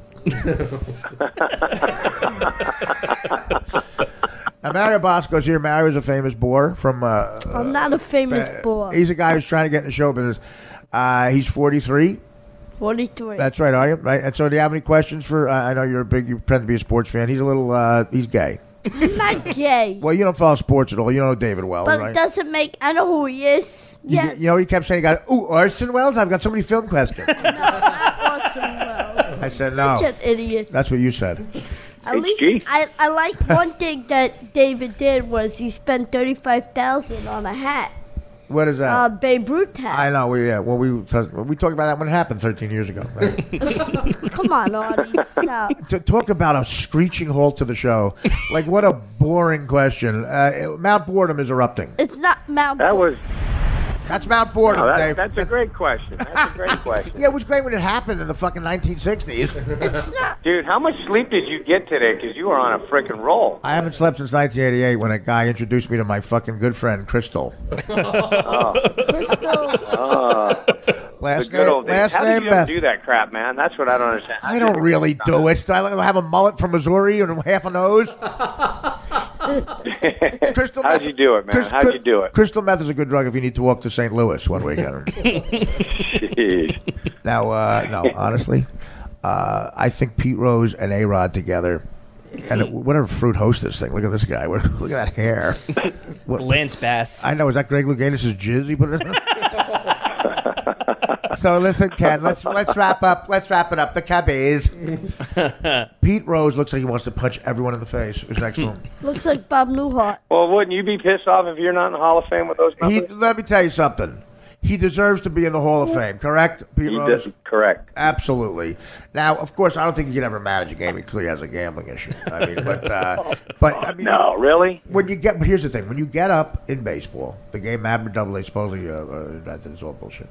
Now, Mario Bosco's here. Mario's a famous boar from... I'm not a famous boar. He's a guy who's trying to get in the show business. He's 43. 43. That's right, are you? Right. And so do you have any questions for... I know you pretend to be a sports fan. He's a little... he's gay. I'm not gay. Well, you don't follow sports at all. You don't know David Wells, but right? it doesn't make... I know who he is. Yes. You know, he kept saying, "Ooh, Orson Welles? I've got so many film questions." No, not Orson Welles. I said no. Such an idiot. That's what you said. At least I like one thing that David did was he spent $35,000 on a hat. What is that? Babe Ruth hat. I know. We talked about that when it happened 13 years ago. Right? Come on, Artie, stop. To talk about a screeching halt to the show, like what a boring question. Mount Boredom is erupting. It's not Mount. That's Mount Boredom, Dave. That's a great question. That's a great question. Yeah, it was great when it happened in the fucking 1960s. It's not. Dude, how much sleep did you get today? Because you were on a freaking roll. I haven't slept since 1988 when a guy introduced me to my fucking good friend, Crystal. Crystal. Last name, how do you ever do that crap, man? That's what I don't understand. I don't really do it. I have a mullet from Missouri and half a nose. How'd you do it, man? How'd you do it? Crystal meth is a good drug if you need to walk to St. Louis one weekend. Now, no, honestly, I think Pete Rose and A-Rod together, and whatever fruit hosts this thing. Look at this guy. Look at that hair. Lance Bass. I know. Is that Greg Louganis' jizz he put in? So listen, Ken. Let's wrap up. Let's wrap it up. The cabbies. Pete Rose looks like he wants to punch everyone in the face. Who's next to him? Looks like Bob Newhart. Well, wouldn't you be pissed off if you're not in the Hall of Fame with those numbers? Let me tell you something. He deserves to be in the Hall of Fame, correct, Pete Rose? Correct. Absolutely. Now, of course, I don't think he can ever manage a game. He clearly has a gambling issue. I mean, but I mean, no, really. But here's the thing: when you get up in baseball, the game Maverick Double A supposedly that is all bullshit.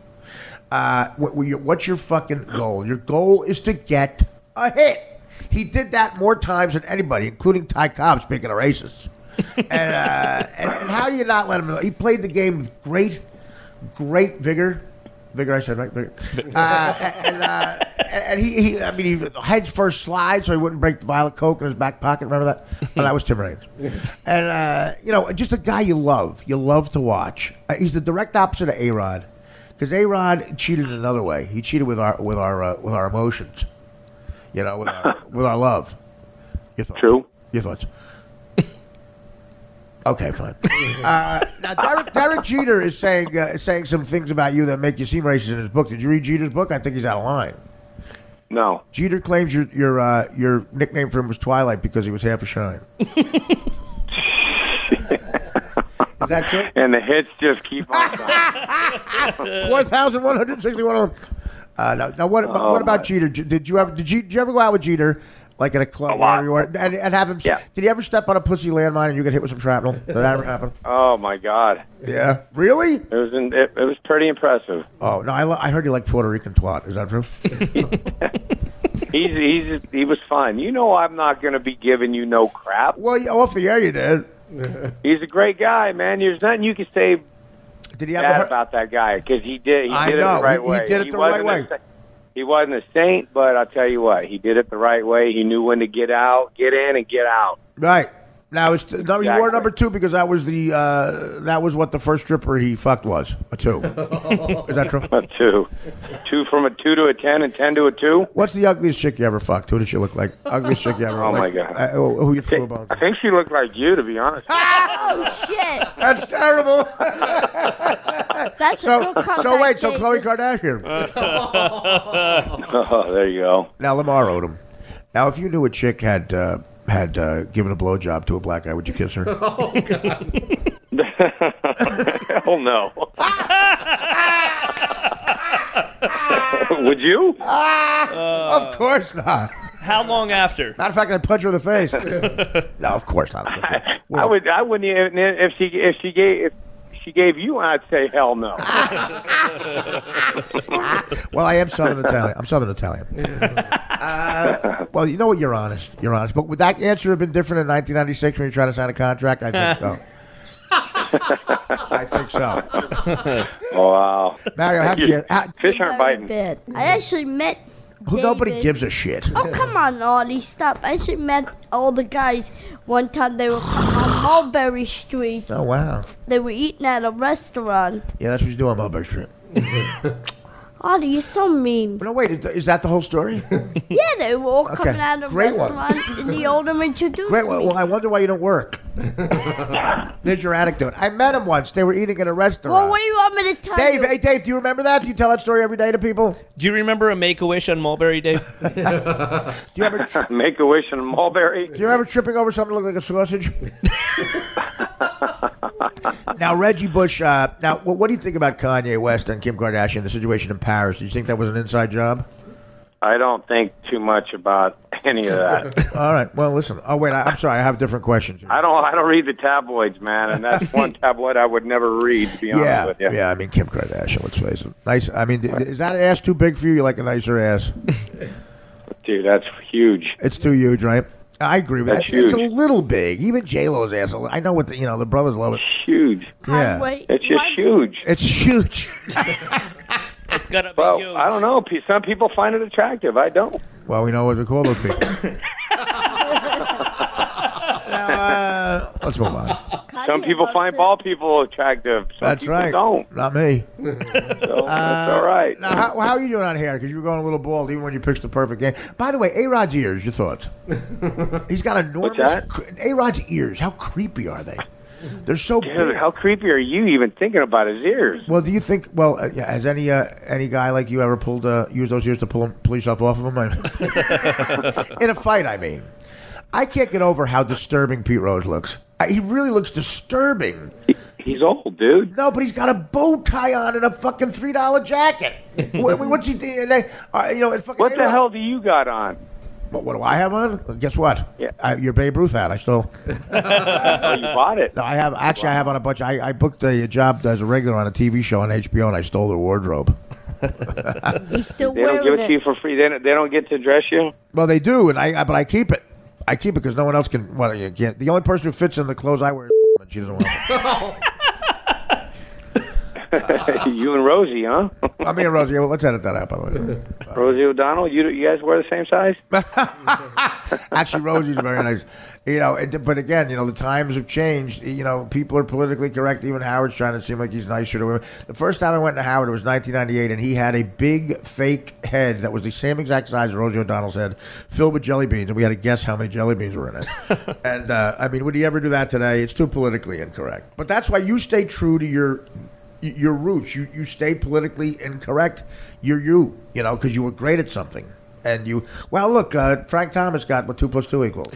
What's your fucking goal? Your goal is to get a hit. He did that more times than anybody, including Ty Cobb, speaking of racists. And how do you not let him know? He played the game with great vigor. Vigor, I said, right? Vigor. And he heads first slide so he wouldn't break the violet coke in his back pocket. Remember that? Well, that was Tim Raines. And, just a guy you love. You love to watch. He's the direct opposite of A-Rod. Because A-Rod cheated another way. He cheated with our emotions. With our love. Your thoughts? True. Your thoughts? Okay, fine. Now, Derek Jeter is saying some things about you that make you seem racist in his book. Did you read Jeter's book? I think he's out of line. No. Jeter claims your nickname for him was Twilight because he was half a shine. Is that true? And the hits just keep on going. 4,161. Now what about Jeter? Did you ever go out with Jeter? Like at a club wherever you were, and have him. Yeah. Did he ever step on a pussy landmine and you get hit with some shrapnel? Did that ever happen? Oh my God! Yeah, really? It was pretty impressive. Oh no, I heard you like Puerto Rican twat. Is that true? He was fun. I'm not going to be giving you no crap. Well, off the air you did. He's a great guy, man. There's nothing you can say bad about that guy because he did it the right way. He did it the right way. He wasn't a saint, but I'll tell you what, he did it the right way. He knew when to get in and get out. Right. Now, you were number 2 because that was what the first stripper he fucked was, a 2. Is that true? A 2. 2 from a 2 to a 10 and 10 to a 2. What's the ugliest chick you ever fucked? Who did she look like? Ugliest chick you ever Oh, my God. Who you threw a bone? I think she looked like you, to be honest. Oh, shit. That's terrible. That's a good comeback. So wait, so Khloe Kardashian. Oh, there you go. Now, Lamar Odom. Now, if you knew a chick had given a blowjob to a black guy, would you kiss her? Oh, God. Hell no. Would you? Of course not. How long after? Matter of fact, I'd punch her in the face. No, of course not. I wouldn't even if she gave you, I'd say hell no. Well, I am Southern Italian. I'm Southern Italian. Well, you know what? You're honest. You're honest. But would that answer have been different in 1996 when you tried to sign a contract? I think so. I think so. Oh, wow. Mario, fish aren't biting. Bad. I actually met David. Nobody gives a shit. Oh, come on, Artie, stop. I actually met all the guys one time. They were on Mulberry Street. Oh, wow. They were eating at a restaurant. Yeah, that's what you do on Mulberry Street. Artie, you're so mean. No, wait, is that the whole story? Yeah, they were all coming out of the restaurant in the Oldham introduced Great. me. Well, I wonder why you don't work. There's your anecdote. I met him once. They were eating at a restaurant. Well, what do you want me to tell Dave, you? hey, Dave, do you remember that? Do you tell that story every day to people? Do you remember a Make-A-Wish on Mulberry, Dave? Do you ever Make a wish on Mulberry? Do you remember tripping over something that looked like a sausage? Now, Reggie Bush, now, what do you think about Kanye West and Kim Kardashian, the situation in Paris? Do you think that was an inside job? I don't think too much about any of that. All right. Well, listen. Oh, wait. I'm sorry. I have different questions. I don't read the tabloids, man, and that's one tabloid I would never read, to be honest with you. Yeah, I mean, Kim Kardashian, let's face it. Nice. I mean, is that ass too big for you? You like a nicer ass? Dude, that's huge. It's too huge, right? I agree with That's that. It's a huge. little big. Even J-Lo's ass. I know what the brothers love it. Huge. Yeah. It's just huge. It's huge. It's gotta be Well, huge. I don't know. Some people find it attractive. I don't. Well, we know what to call those people. Now, let's move on. Some people find bald people attractive. Some That's people right. don't. Not me. So that's all right. Now, how are you doing on hair? Because you were going a little bald even when you picked the perfect game. By the way, A-Rod's ears, your thoughts? He's got enormous... What's that? A-Rod's ears, how creepy are they? They're so Dude, big. how creepy are you even thinking about his ears? Well, do you think... Well, has any guy like you ever used those ears to pull yourself off of them? In a fight, I mean. I can't get over how disturbing Pete Rose looks. He really looks disturbing. He's old, dude. No, but he's got a bow tie on and a fucking $3 jacket. What's he doing? What the hell do you got on? What do I have on? Well, guess what? Yeah. Your Babe Ruth hat. I stole. Oh, you bought it. No, I have. Actually, I have on a bunch. I booked a job as a regular on a TV show on HBO, and I stole their wardrobe. He's still They don't wearing give it to you for free. They don't get to dress you. Well, they do, and but I keep it. I keep it because no one else can. Well, you can't. The only person who fits in the clothes I wear, and she doesn't want it. You and Rosie, huh? Me and Rosie. Well, let's edit that out, by the way. Rosie O'Donnell, you guys wear the same size? Actually, Rosie's very nice. But again, the times have changed. People are politically correct. Even Howard's trying to seem like he's nicer to women. The first time I went to Howard, it was 1998, and he had a big fake head that was the same exact size as Rosie O'Donnell's head, filled with jelly beans, and we had to guess how many jelly beans were in it. And would you ever do that today? It's too politically incorrect. But that's why you stay true to your roots. You stay politically incorrect. You're you, because you were great at something. And look, Frank Thomas got what 2 + 2 equals.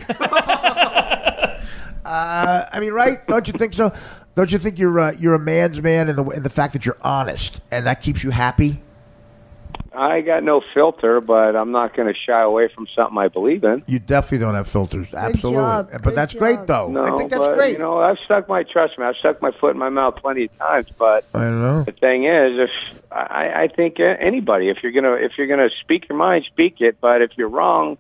Right? Don't you think so? Don't you think you're a man's man in the fact that you're honest and that keeps you happy? I got no filter, but I'm not going to shy away from something I believe in. You definitely don't have filters. Absolutely. But that's great, though. No, I think that's great. I've stuck my foot in my mouth plenty of times. But I don't know. The thing is, I think anybody, if you're gonna speak your mind, speak it. But if you're wrong,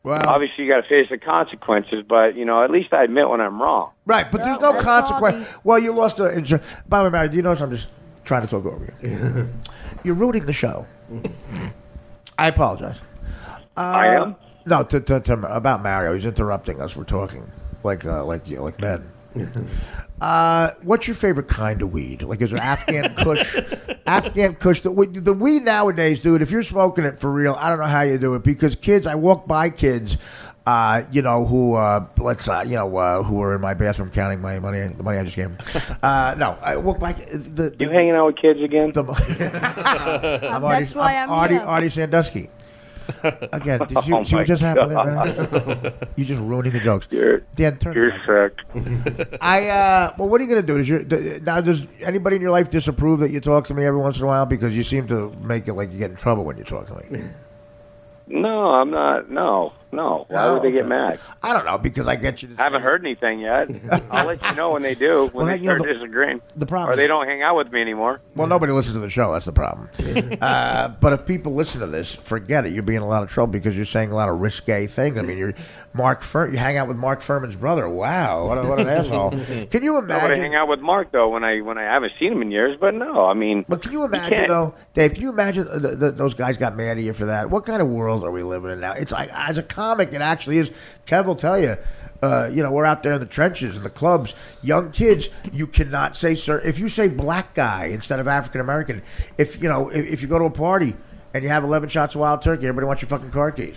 obviously you got to face the consequences. But at least I admit when I'm wrong. Right, but there's no consequence. Well, you lost a. By the way, Mary, do you notice I'm just trying to talk over you? You're ruining the show. I apologize. I am? No, to about Mario. He's interrupting us. We're talking like men. What's your favorite kind of weed? Like, is there Afghan Kush? Afghan Kush. The weed nowadays, dude. If you're smoking it for real, I don't know how you do it because kids. I walk by kids. Who who were in my bathroom counting my money, the money I just gave them. No, I walk by. You hanging out with kids again? That's why I'm here. Artie Sandusky. Again, did you see what just happened there, man? You're just ruining the jokes. Dan, turn you're sick. Well, what are you going to do? Now, does anybody in your life disapprove that you talk to me every once in a while? Because you seem to make it like you get in trouble when you talk to me. No, I'm not. No. Why would they get mad? I don't know, because I get you to I haven't heard anything yet. I'll let you know when they do, when they start disagreeing. The problem or they don't hang out with me anymore. Well, nobody listens to the show. That's the problem. But if people listen to this, forget it. You'll be in a lot of trouble because you're saying a lot of risque things. I mean, you hang out with Mark Furman's brother. Wow, what an asshole. Can you imagine? Nobody hang out with Mark, though, when I haven't seen him in years. But no, I mean. But can you imagine, though, Dave, can you imagine those guys got mad at you for that? What kind of world are we living in now? It's like, as a comic, it actually is. Kev will tell you, we're out there in the trenches, in the clubs. Young kids, you cannot say, sir. If you say black guy instead of African American, if you go to a party and you have 11 shots of wild turkey, everybody wants your fucking car keys.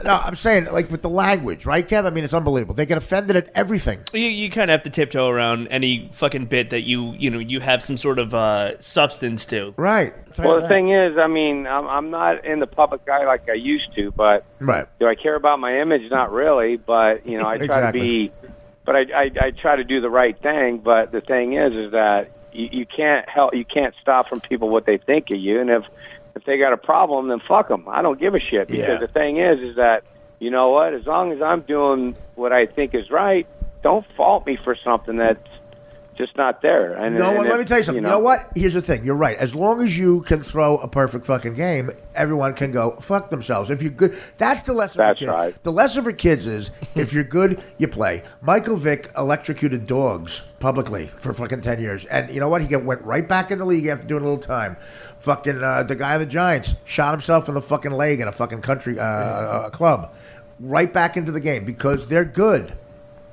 No, I'm saying, like, with the language, right, Kev? I mean, it's unbelievable. They get offended at everything. You kind of have to tiptoe around any fucking bit that you have some sort of substance to. Right. Well, the thing is, I mean, I'm not in the public eye like I used to, but do I care about my image? Not really, but I try to be, but I try to do the right thing. But the thing is that you can't stop from people what they think of you, and if they got a problem, then fuck them. I don't give a shit because the thing is that you know what? As long as I'm doing what I think is right, don't fault me for something that's just not there. And let me tell you something. You know what? Here's the thing. You're right. As long as you can throw a perfect fucking game, everyone can go fuck themselves. If you're good, that's the lesson for kids. Right. The lesson for kids is if you're good, you play. Michael Vick electrocuted dogs publicly for fucking 10 years. And you know what? He went right back in the league after doing a little time. Fucking the guy of the Giants shot himself in the fucking leg in a fucking country club. Right back into the game because they're good.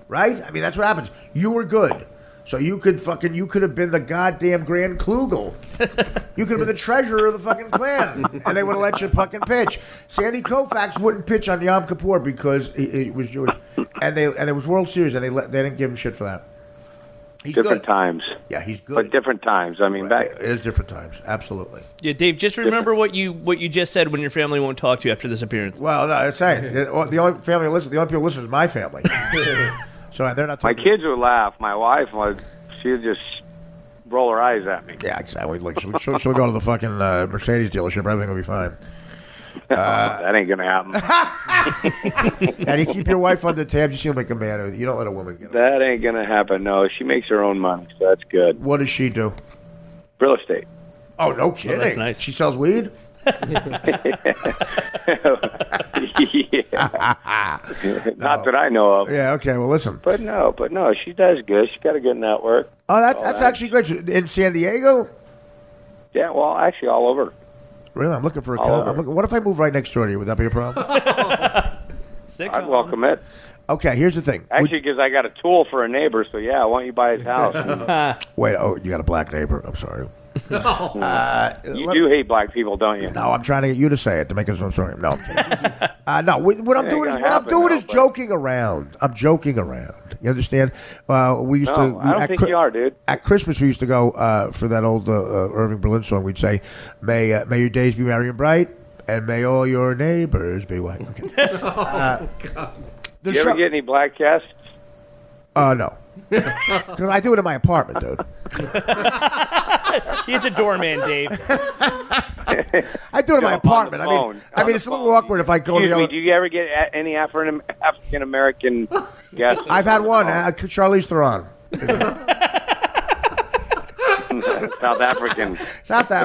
Right? I mean, that's what happens. You were good. So you could have been the goddamn Grand Klugel. You could have been the treasurer of the fucking Klan, and they would have let you fucking pitch. Sandy Koufax wouldn't pitch on Yom Kippur because he was Jewish, and it was World Series, and they didn't give him shit for that. He's different good. Times. Yeah, he's good. But different times. I mean, it is different times. Absolutely. Yeah, Dave. Just remember what you just said when your family won't talk to you after this appearance. Well, no, it's saying the only people listen is my family. So they're not. My kids would laugh. My wife she would just roll her eyes at me. Yeah, exactly. Like she'll go to the fucking Mercedes dealership. Everything will be fine. That ain't gonna happen. And you keep your wife under tabs. You seem like a man. You don't let a woman get away. That ain't gonna happen. No, she makes her own money, so that's good. What does she do? Real estate. Oh, no kidding. that's nice. She sells weed? Not that I know of. Yeah, okay, well, listen. But no, she does good. She's got a good network. Oh, that's actually great. In San Diego? Yeah, well, actually all over. Really? I'm looking for a All car. over. What if I move right next door to you? Would that be a problem? I'd welcome it. Okay, here's the thing. Actually, because I got a tool for a neighbor, so yeah, why don't you buy his house? Wait, you got a black neighbor. I'm sorry. You do hate black people, don't you? No, I'm trying to get you to say it to make us. I'm sorry. No, I'm kidding. No, what I'm doing is joking around. I'm joking around. You understand? We used to. I don't think you are, dude. At Christmas, we used to go for that old Irving Berlin song. We'd say, "May your days be merry and bright, and may all your neighbors be white." Okay. You ever get any black guests? No. Because I do it in my apartment, dude. He's a doorman, Dave. I do it in my apartment. I mean, it's a little awkward if I go to the other. Do you ever get any African American guests? I've had one. Charlize Theron. South African.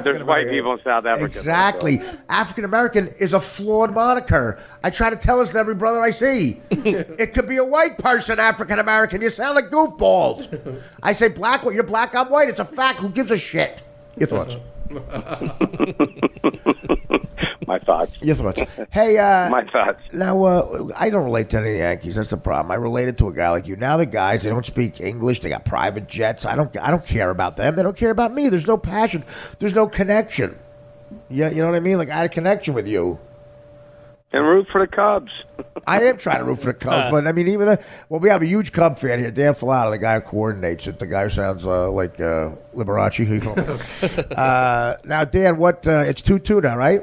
There's white people in South Africa. Exactly. African American is a flawed moniker. I try to tell this to every brother I see. It could be a white person, African American. You sound like goofballs. I say black. You're black. I'm white. It's a fact. Who gives a shit? Your thoughts? My thoughts. Your thoughts. Hey, my thoughts. Now, I don't relate to any Yankees. That's the problem. I related to a guy like you. Now the guys, they don't speak English. They got private jets. I don't care about them. They don't care about me. There's no passion. There's no connection. You know what I mean? Like, I had a connection with you. And root for the Cubs. I am trying to root for the Cubs, but I mean, we have a huge Cub fan here, Dan Filata, the guy who coordinates it. The guy who sounds like Liberace. Now, Dan, it's 2-2 now, right?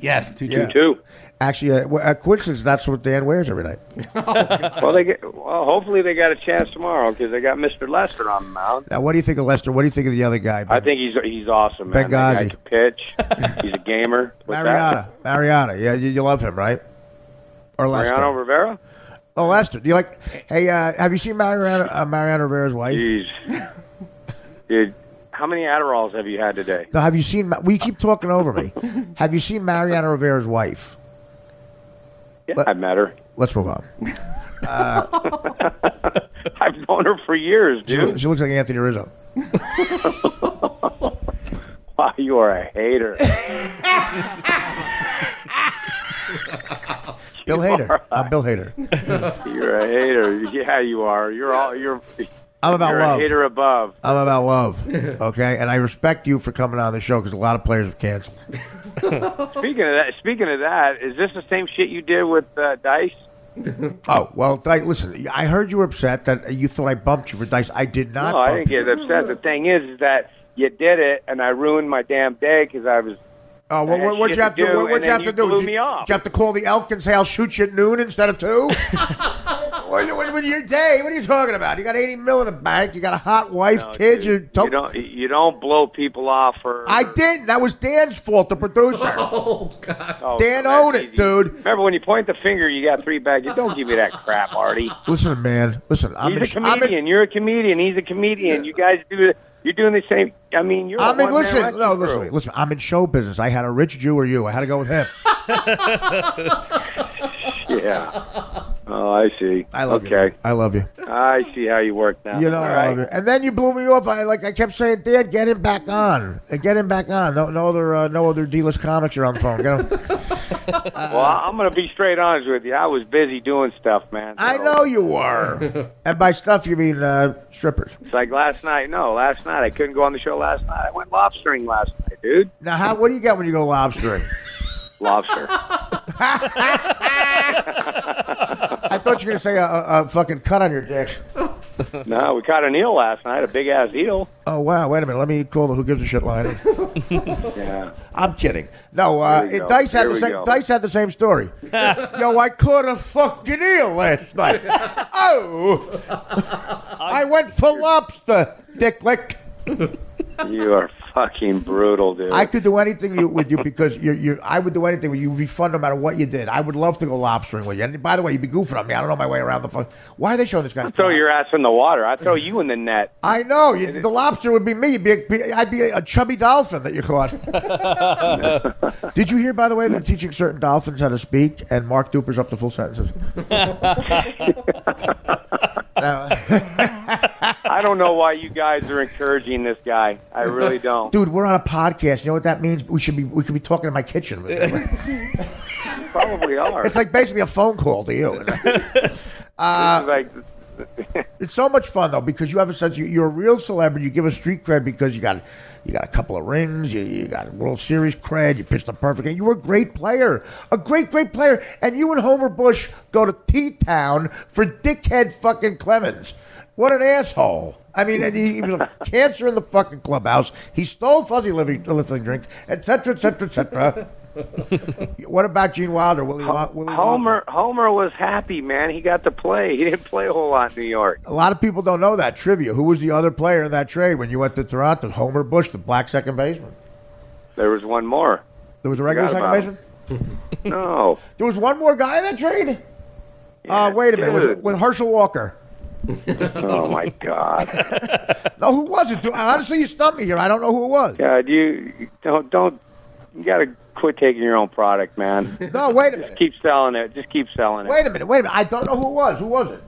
Yes, 2-2. Yeah. 2-2. Actually, coincidence, that's what Dan wears every night. Well, hopefully they got a chance tomorrow because they got Mr. Lester on the mound. Now, what do you think of Lester? What do you think of the other guy? I think he's awesome, man. Benghazi. That guy can pitch. He's a gamer. Mariano. Yeah, you love him, right? Or Lester? Mariano Rivera? Oh, Lester. Do you like? Hey, have you seen Mariano Rivera's wife? Jeez. Dude, how many Adderalls have you had today? No, have you seen? We keep talking over me. Have you seen Mariano Rivera's wife? Yeah, I've met her. Let's move on. I've known her for years, dude. She looks like Anthony Rizzo. Wow, you are a hater. Bill Hader. I'm Bill Hader. You're a hater. Yeah, you are. I'm about love. A hater above. I'm about love. Okay, and I respect you for coming on the show because a lot of players have canceled. Speaking of that, is this the same shit you did with Dice? Oh, well, listen, I heard you were upset that you thought I bumped you for Dice. I did not. No, I didn't get upset. The thing is that you did it, and I ruined my damn day because I was. Oh, well, what'd you have to do? What'd you have to do? Blew me off. Did you have to call the Elk and say, I'll shoot you at noon instead of 2? What your day? What are you talking about? You got $80 million in the bank. You got a hot wife, kids. You don't blow people off for. I didn't. That was Dan's fault, the producer. Oh God. Oh, Dan owned it, dude. Remember when you point the finger, you got 3 bags. Don't give me that crap, Artie. Listen, man. Listen, he's a comedian. You're a comedian. He's a comedian. You guys do it. You're doing the same. I mean, you're. Listen. I'm in show business. I had a rich Jew or you. I had to go with him. Yeah. Oh, I see. I love you. I love you. I see how you work now. You know, I love you. And then you blew me off. I kept saying, Dad, get him back on. Get him back on. No other D-list comics are on the phone. Well, I'm going to be straight honest with you. I was busy doing stuff, man. I know you were. And by stuff, you mean strippers. It's like last night. No, last night. I couldn't go on the show last night. I went lobstering last night, dude. Now, what do you get when you go lobstering? Lobster. I thought you were going to say a fucking cut on your dick. No, we caught an eel last night, a big-ass eel. Oh, wow. Wait a minute. Let me call the Who Gives a Shit line. Yeah. I'm kidding. No, Dice had the same story. Yo, I caught a fucking eel last night. Oh. I went for lobster, dick lick. You are fucking brutal, dude. I could do anything with you because I would do anything with you. You'd be fun no matter what you did. I would love to go lobstering with you. And by the way, you'd be goofing on me. I don't know my way around the phone. Why are they showing this guy? I'd throw your ass in the water. I'd throw you in the net. I know. The lobster would be me. I'd be a chubby dolphin that you caught. Did you hear, by the way, they're teaching certain dolphins how to speak, and Mark Duper's up to full sentences? I don't know why you guys are encouraging this guy. I really don't. Dude, we're on a podcast. You know what that means? We could be talking in my kitchen. Probably are. It's like basically a phone call to you. It's so much fun though because you have a sense you're a real celebrity. You give us street cred because you got a couple of rings. You got World Series cred. You pitched a perfect game. You were a great player, a great player. And you and Homer Bush go to T-Town for dickhead fucking Clemens. What an asshole. I mean, and he was a cancer in the fucking clubhouse. He stole fuzzy lifting drink, etc., etc., etc. What about Gene Wilder? Willie Wilder? Homer was happy, man. He got to play. He didn't play a whole lot in New York. A lot of people don't know that trivia. Who was the other player in that trade when you went to Toronto? Homer Bush, the black second baseman. There was one more. There was a regular second baseman? No. There was one more guy in that trade? Yeah, wait a minute. Was it with Herschel Walker? Oh, my God. No, who was it? Honestly, you stumped me here. I don't know who it was. God, you don't. You got to quit taking your own product, man. No, wait a minute. Just keep selling it. Wait a minute. I don't know who it was. Who was it?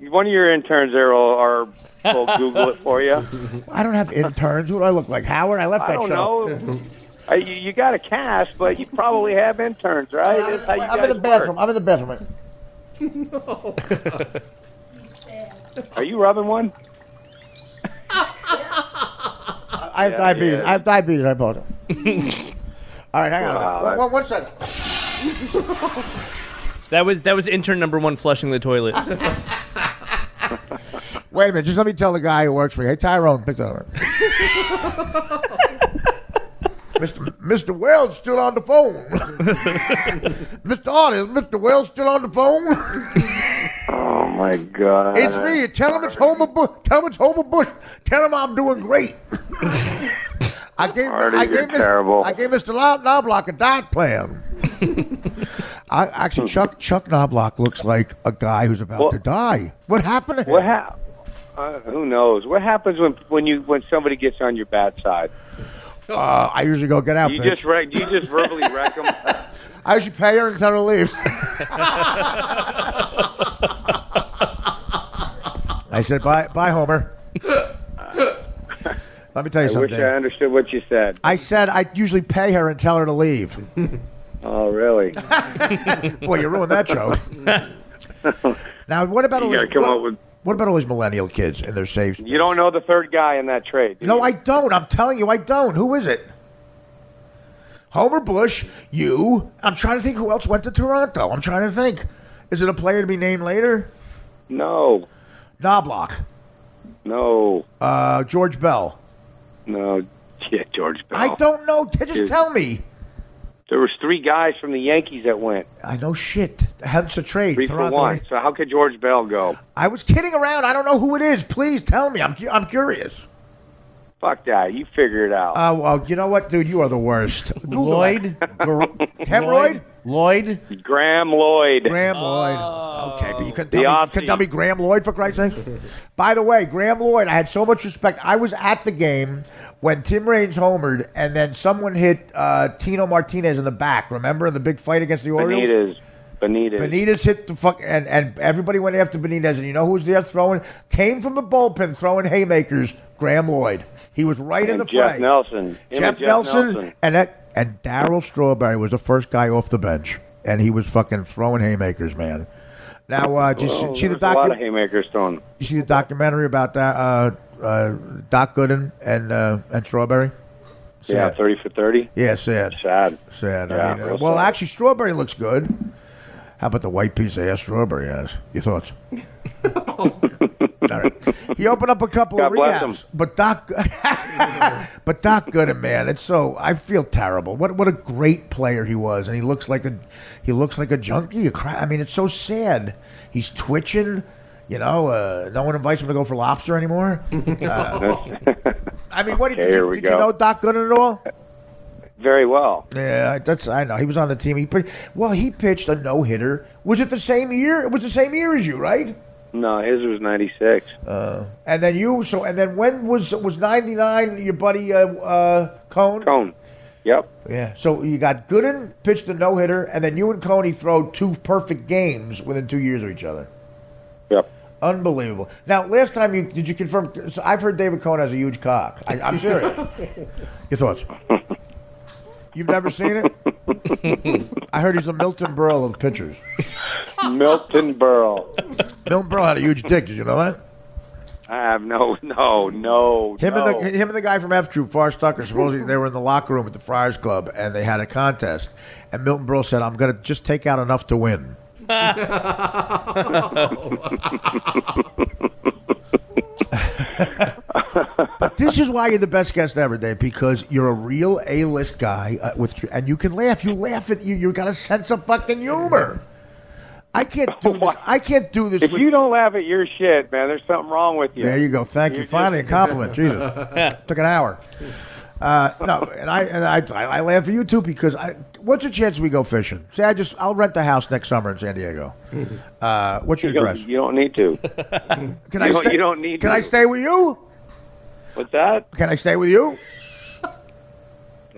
One of your interns there will Google it for you. I don't have interns. Who do I look like? Howard? I left that show. I don't know. You got a cast, but you probably have interns, right? That's how you I'm in the bathroom. I'm in the bathroom. No. Are you rubbing one? I have diabetes. Yeah. I have diabetes. I apologize. All right, hang on. One second. That was intern number one flushing the toilet. Wait a minute. Just let me tell the guy who works for me. Hey, Tyrone, pick that up. Mr. Wells still on the phone. Mr. Artie, is Mr. Wells still on the phone? Oh my God! It's me. Tell him it's Homer Bush. Tell him it's Homer Bush. Tell him I'm doing great. I gave Mr. Knobloch a diet plan. Actually, Chuck Knobloch looks like a guy who's about to die. What happened to him? Who knows? What happens when somebody gets on your bad side? I usually go get out. Do you just verbally wreck them? I usually pay her and tell her to leave. I said, bye, Homer. Let me tell you something. I wish I understood what you said. I said I usually pay her and tell her to leave. Oh, really? Boy, you ruined that joke. Now, what about all these millennial kids and their safe? You don't know the third guy in that trade. No, I don't. I'm telling you, I don't. Who is it? Homer Bush, you. I'm trying to think who else went to Toronto. I'm trying to think. Is it a player to be named later? No. Knobloch. No. George Bell. No. Yeah, George Bell. I don't know. Just tell me. There was 3 guys from the Yankees that went. I know shit. Hence a trade. 3 for 1. So how could George Bell go? I was kidding around. I don't know who it is. Please tell me. I'm curious. Fuck that. You figure it out. Well, you know what, dude? You are the worst. Lloyd? Hemorrhoid? Lloyd? Graham Lloyd. Graham Lloyd. Okay, but you can tell me Graham Lloyd, for Christ's sake? By the way, Graham Lloyd, I had so much respect. I was at the game when Tim Raines homered, and then someone hit Tino Martinez in the back. Remember in the big fight against the Orioles? Benitez hit the fuck, and everybody went after Benitez, and you know who was there throwing? Came from the bullpen throwing haymakers. Graham Lloyd. He was right in the fray. Jeff Nelson. Jeff Nelson. And Darryl Strawberry was the first guy off the bench, and he was fucking throwing haymakers, man. Now, did you see the a lot of haymakers thrown. You see the documentary about that? Doc Gooden and Strawberry. Sad. Yeah, 30 for 30. Yeah, sad. Sad. Sad. Yeah, I mean, well, sad. Actually, Strawberry looks good. How about the white piece of ass Strawberry has? Your thoughts? All right. He opened up a couple of rehabs, but Doc Gooden, man, it's so I feel terrible. What a great player he was, and he looks like a junkie. I mean, it's so sad. He's twitching. You know, no one invites him to go for lobster anymore. I mean, what Okay, did here you we did you go. know Doc Gooden at all? Very well. Yeah, I know. He was on the team. He pitched a no-hitter. Was it the same year? It was the same year as you, right? No, his was 96. And then when was 99? Your buddy Cone. Cone. Yep. Yeah. So you got Gooden pitched a no-hitter, and then you and Coney throw 2 perfect games within 2 years of each other. Yep. Unbelievable. Now, last time did you confirm? So I've heard David Cone has a huge cock. I'm serious. Your thoughts? You've never seen it? I heard he's a Milton Berle of pitchers. Milton Berle. Milton Berle had a huge dick. Did you know that? I have no. Him and the guy from F Troop, Forrest Tucker, supposedly they were in the locker room at the Friars Club and they had a contest. And Milton Berle said, "I'm going to just take out enough to win." But this is why you're the best guest ever, Dave, because you're a real A-list guy and you can laugh. You laugh at you. You got a sense of fucking humor. I can't do this. I can't do this. If you don't laugh at your shit, man, there's something wrong with you. There you go. Thank you. Finally, a compliment. Jesus, took an hour. No, and I laugh at you too because what's the chance we go fishing? Say I'll rent a house next summer in San Diego. What's your address? You don't need to. You don't need to. Can I stay with you? What's that? Can I stay with you?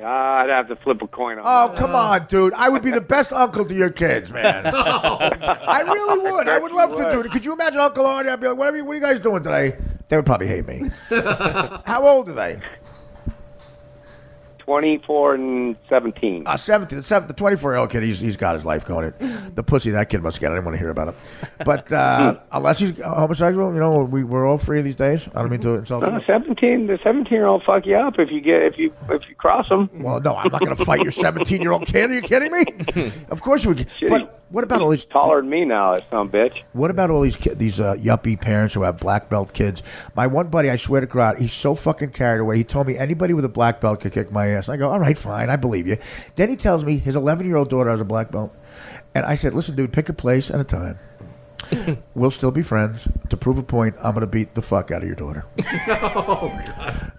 I'd have to flip a coin on Oh, that. come on, dude. I would be the best uncle to your kids, man. I really would. I would love to do it. Could you imagine Uncle Artie? I'd be like, what are you guys doing today? They would probably hate me. How old are they? 24 and 17. 17. The 24-year-old kid, he's got his life going. The pussy that kid must get. I didn't want to hear about it. But unless he's homosexual, we're all free these days. I don't mean to insult him. The 17-year-old fuck you up if you cross him. Well, no, I'm not going to fight your 17-year-old kid. Are you kidding me? Of course you would. Shit, but what about all these taller than me now, that son of a bitch? What about all these yuppie parents who have black belt kids? My one buddy, I swear to God, he's so fucking carried away. He told me anybody with a black belt could kick my ass. I go, all right, fine, I believe you. Then he tells me his 11-year-old daughter has a black belt. And I said, listen, dude, pick a place and a time. We'll still be friends. To prove a point, I'm going to beat the fuck out of your daughter.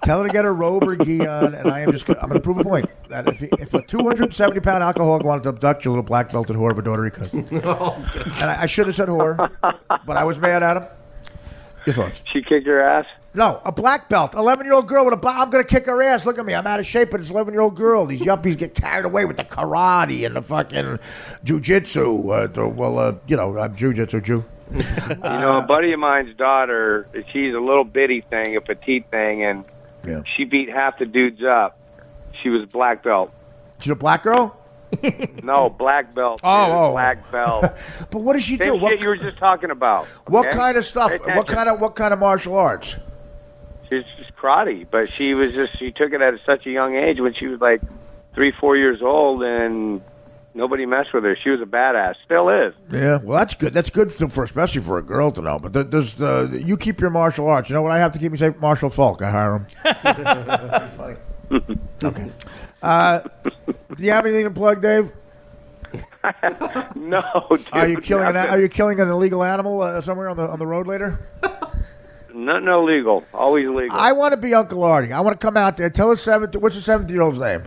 Tell her to get her robe or gi on, and I'm going to prove a point. That if a 270-pound alcoholic wanted to abduct your little black belted whore of a daughter, he could. And I should have said whore, but I was mad at him. Your thoughts? She kicked your ass? No, a black belt. 11-year-old girl with I'm going to kick her ass. Look at me. I'm out of shape, but it's an 11-year-old girl. These yuppies get carried away with the karate and the fucking jujitsu. I'm jujitsu Jew. A buddy of mine's daughter, she's a little bitty thing, a petite thing, and she beat half the dudes up. She was black belt. She's a black girl? No, black belt. Oh. Black belt. But what does she do? Same shit you were just talking about. What okay? kind of stuff? What kind of martial arts? She's just karate, but she took it at such a young age when she was like 3-4 years old, and nobody messed with her. She was a badass. Still is. Yeah, well, that's good. That's good for especially for a girl to know. But you keep your martial arts. You know what I have to keep me safe? Marshall Falk. I hire him. Funny. Okay. Do you have anything to plug, Dave? No. Dude, Are you killing an illegal animal somewhere on the road later? Nothing illegal. Always legal. I want to be Uncle Artie. I want to come out there. Tell us what's the 17-year-old's name?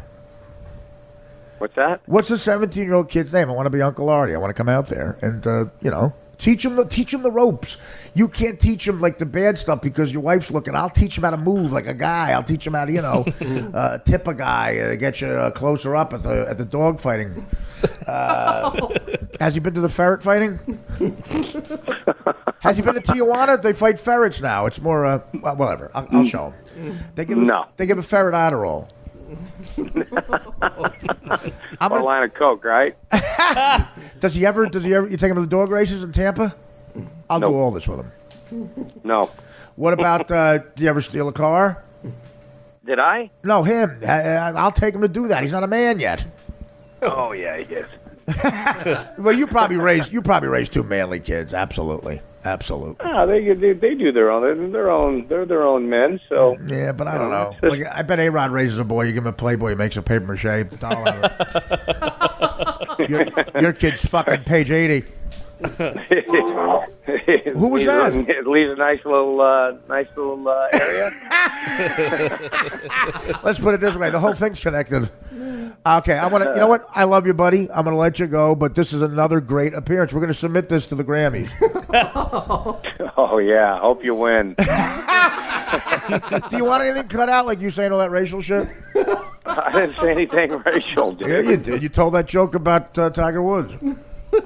What's that? What's the 17-year-old kid's name? I want to be Uncle Artie. I want to come out there and teach him the ropes. You can't teach him like the bad stuff because your wife's looking. I'll teach him how to move like a guy. I'll teach him how to tip a guy, get you closer up at the dog fighting. Has he been to the ferret fighting? Has he been to Tijuana? They fight ferrets now. It's more whatever. I'll show him. They give a ferret Adderall. A line of coke, right? Does he ever? You take him to the dog races in Tampa? I'll do all this with him. No. What about? Do you ever steal a car? Did I? No, him. I'll take him to do that. He's not a man yet. Oh yeah, he is. Well, you probably raised 2 manly kids. Absolutely. Ah, they do their own. They're their own men. So yeah, but I don't know. Like, I bet A-Rod raises a boy. You give him a Playboy, he makes a paper mache doll out of it. Your kid's fucking page 80. Who was that? It leaves a nice little area. Let's put it this way: the whole thing's connected. Okay, I want to. You know what? I love you, buddy. I'm going to let you go, but this is another great appearance. We're going to submit this to the Grammys. Oh yeah, hope you win. Do you want anything cut out, like you saying all that racial shit? I didn't say anything racial, dude. Yeah, you did. You told that joke about Tiger Woods.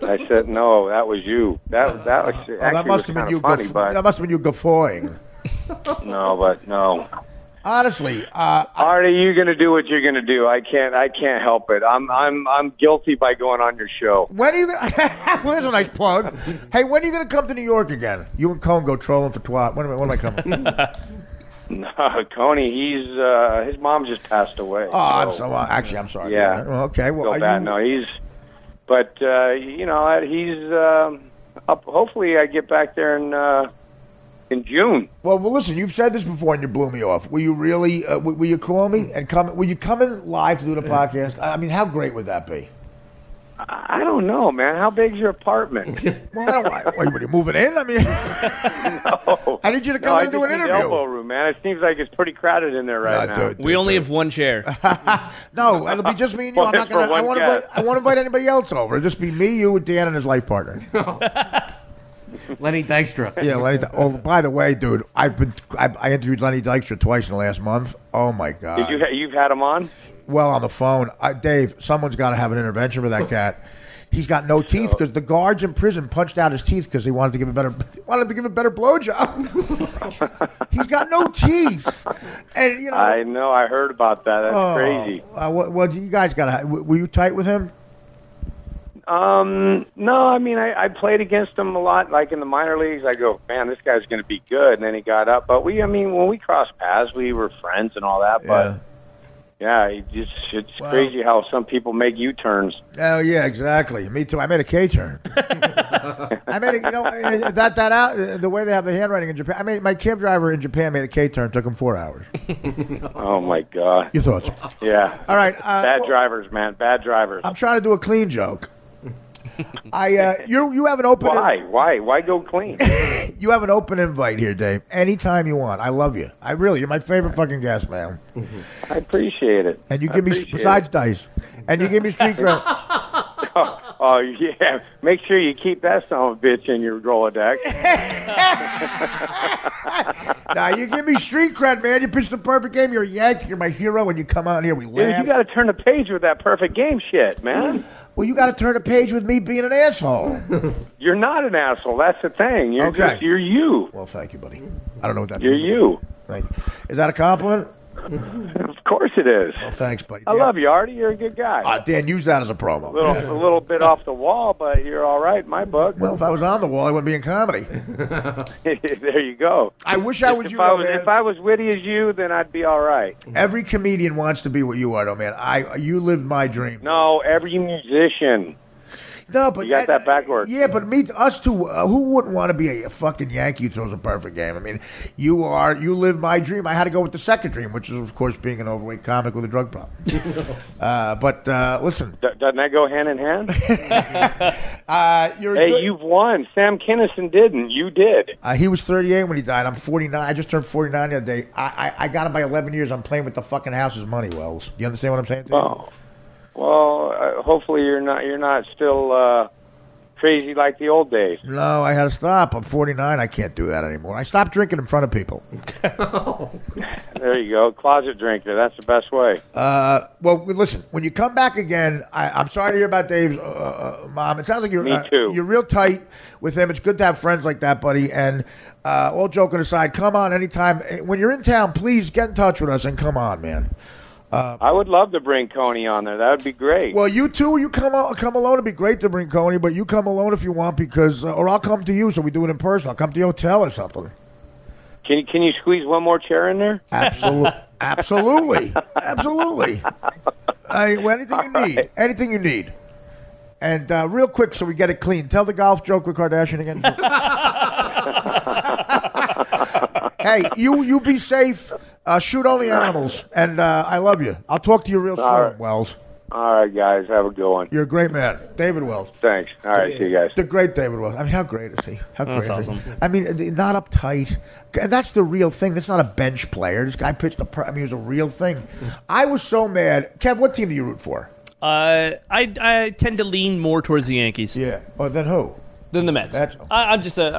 I said no. That was you. That was actually That must have been you. funny, but That must have been you guffawing. No. Honestly, Artie, you're gonna do what you're gonna do. I can't help it. I'm guilty by going on your show. when are you gonna? Well, there's a nice plug. Hey, when are you gonna come to New York again? You and Cohn go trolling for twat. When am I coming? No, Coney, his mom just passed away. Oh, I'm actually, I'm sorry. Yeah. Okay. Well, So bad. No, he's up. Hopefully, I get back there in June. Well, listen. You've said this before, and you blew me off. Will you really? Will you call me and come? Will you come in live to do the podcast? I mean, how great would that be? I don't know, man. How big's your apartment? Well, are you moving in? I mean, No. I need you to come in and do an I just need interview. elbow room, man. It seems like it's pretty crowded in there right now. We only have one chair. No, it'll be just me and you. I'm not gonna. For one I want to invite anybody else over. It'll just be me, you, Dan, and his life partner. Lenny Dykstra. Yeah, Lenny. Oh, by the way, dude, I interviewed Lenny Dykstra twice in the last month. Oh my God. You've had him on? Well, on the phone, Dave. Someone's got to have an intervention for that cat. He's got no teeth because the guards in prison punched out his teeth because they wanted to give a better blowjob. He's got no teeth, and you know. I know. I heard about that. That's crazy. Well, you guys got to. Were you tight with him? No, I mean, I played against him a lot, like in the minor leagues. I go, man, this guy's going to be good. And then he got up. But when we crossed paths, we were friends and all that. But yeah, it's crazy how some people make U-turns. Oh yeah, exactly. Me too. I made a K-turn. I made the way they have the handwriting in Japan. I made my cab driver in Japan made a K-turn. Took him 4 hours. Oh my God. Your thoughts? Yeah. All right. Bad drivers, man. Bad drivers. I'm trying to do a clean joke. You have an open. Why go clean? You have an open invite here, Dave. Anytime you want. I love you. You're my favorite fucking guest, man. I appreciate it. And you give me besides dice, and you give me street cred. Oh yeah. Make sure you keep that son of a bitch in your Rolodex. Now you give me street cred, man. You pitched the perfect game. You're a Yankee. You're my hero. When you come out here, we laugh. Dude, you got to turn the page with that perfect game shit, man. Well, you got to turn the page with me being an asshole. You're not an asshole. That's the thing. You're you. Well, thank you, buddy. I don't know what that You're means. you. Thank you. Is that a compliment? Of course it is. Well, thanks, buddy. I love you, Artie. You're a good guy. Dan, use that as a promo. A little bit off the wall, but you're all right in my book. Well, if I was on the wall, I wouldn't be in comedy. There you go. I wish I was you, man. If I was witty as you, then I'd be all right. Every comedian wants to be what you are, though, man. You lived my dream. No, every musician. No, but you got that backwards. Yeah, but us two, who wouldn't want to be a fucking Yankee who throws a perfect game? I mean, you live my dream. I had to go with the second dream, which is, of course, being an overweight comic with a drug problem. But listen. Doesn't that go hand in hand? Hey, you've won. Sam Kinison didn't. You did. He was 38 when he died. I'm 49. I just turned 49 the other day. I got him by 11 years. I'm playing with the fucking house's money, Wells. You understand what I'm saying to you? Oh. Well, hopefully you're not still crazy like the old days. No, I had to stop. I'm 49. I can't do that anymore. I stopped drinking in front of people. There you go. Closet drinker. That's the best way. Well, listen, when you come back again, I'm sorry to hear about Dave's mom. It sounds like Me too. You're real tight with him. It's good to have friends like that, buddy. And all joking aside, come on anytime. When you're in town, please get in touch with us and come on, man. I would love to bring Coney on there. That would be great. Well, you too. You come alone. It'd be great to bring Coney, but you come alone if you want, because or I'll come to you, so we do it in person. I'll come to your hotel or something. Can you squeeze one more chair in there? Absolutely, absolutely. Anything you need. And real quick, so we get it clean. Tell the golf joke with Kardashian again. Hey, you be safe. Shoot only animals, and I love you. I'll talk to you real soon, Wells. All right, guys. Have a good one. You're a great man. David Wells. Thanks. All right, see you guys. The great David Wells. I mean, how great is he? How great That's is he? awesome. I mean, not uptight. And that's the real thing. That's not a bench player. This guy pitched I mean, it was a real thing. I was so mad. Kev, what team do you root for? I tend to lean more towards the Yankees. Yeah. Or then who? Than the Mets. I'm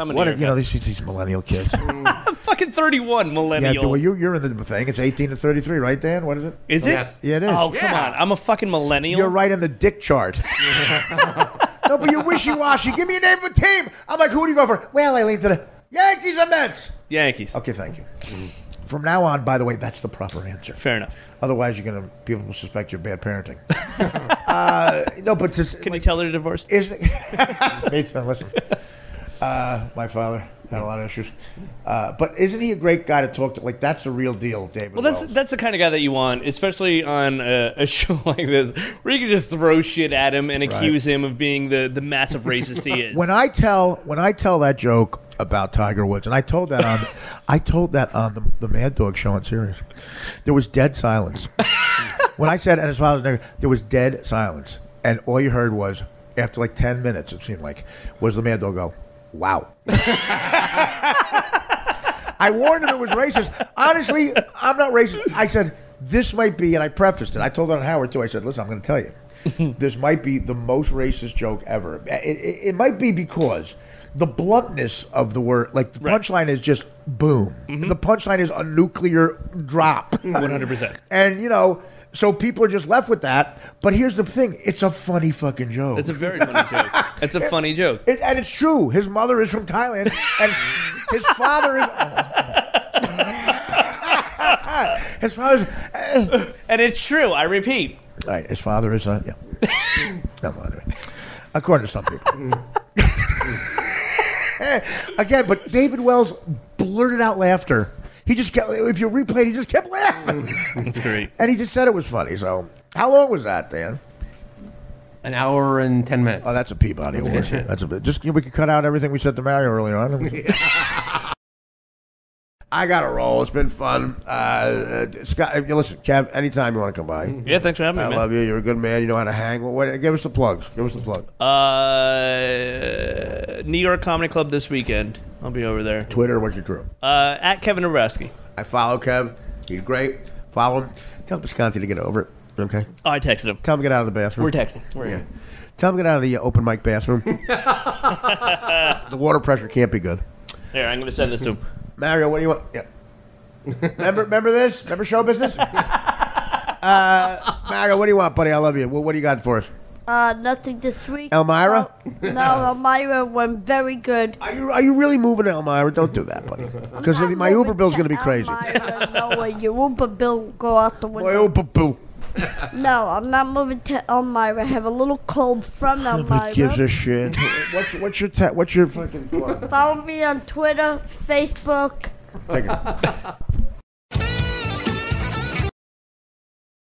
an What? New You know, York these millennial kids. I'm fucking 31, millennial. Yeah, well, you're in the thing. It's 18 to 33, right, Dan? What is it? Is it? Yes. Yeah, it is. Oh, come on. I'm a fucking millennial. You're right in the dick chart. No, but you're wishy-washy. Give me a name of a team. I'm like, who do you go for? Well, I lean to the Yankees or Mets. Yankees. Okay, thank you. From now on, by the way, that's the proper answer. Fair enough. Otherwise, people will suspect you're bad parenting. No, but Can you tell they're divorced? Isn't Nathan, listen. My father had a lot of issues. But isn't he a great guy to talk to? Like, that's the real deal, David. Well, Wells. that's the kind of guy that you want, especially on a show like this, where you can just throw shit at him and accuse him of being the massive racist he is. When I tell that joke about Tiger Woods, and I told that on the Mad Dog show on Sirius, there was dead silence. When I said, and his father's there was dead silence, and all you heard was, after like 10 minutes, it seemed like, was the Mad Dog go, "Wow." I warned him it was racist. Honestly, I'm not racist. I said, this might be, and I prefaced it. I told it on Howard, too. I said, listen, I'm going to tell you. This might be the most racist joke ever. It might be because the bluntness of the word, like the punchline is just boom. The punchline is a nuclear drop. 100%. And, you know, so people are just left with that. But here's the thing. It's a funny fucking joke. It's a very funny joke. It's a funny joke. And it's true. His mother is from Thailand, and his father is... his father's... And it's true. I repeat. All right, his father is... yeah. No, anyway. According to some people. Again, but David Wells blurted out laughter. He just kept, if you replay it, he just kept laughing. That's great. And he just said it was funny. So, how long was that, Dan? An hour and 10 minutes. Oh, that's a Peabody That's Award. good shit. That's a bit. Just we could cut out everything we said to Mario earlier on. I got to roll. It's been fun. Scott, listen, Kev, anytime you want to come by. Yeah, thanks for having me, I man. love you. You're a good man. You know how to hang. Give us the plugs. New York Comedy Club this weekend. I'll be over there. Twitter, what's your true? At Kevin Nebraski. I follow Kev. He's great. Follow him. Tell Visconti to get over it. Okay? Oh, I texted him. Tell him to get out of the bathroom. We're texting. Yeah. Tell him to get out of the open mic bathroom. The water pressure can't be good. Here, I'm going to send this to him. Mario, what do you want? Yeah. Remember this? Remember show business? Mario, what do you want, buddy? I love you. What do you got for us? Nothing this week. Elmira? No, Elmira went very good. Are you really moving to Elmira? Don't do that, buddy. Because my Uber bill's going to be crazy. Elmira, no way. Your Uber bill will go out the My window. Uber bill. No, I'm not moving to Elmira. I have a little cold from Elmira. Who gives a shit? What's your fucking... Follow me on Twitter, Facebook. Take it.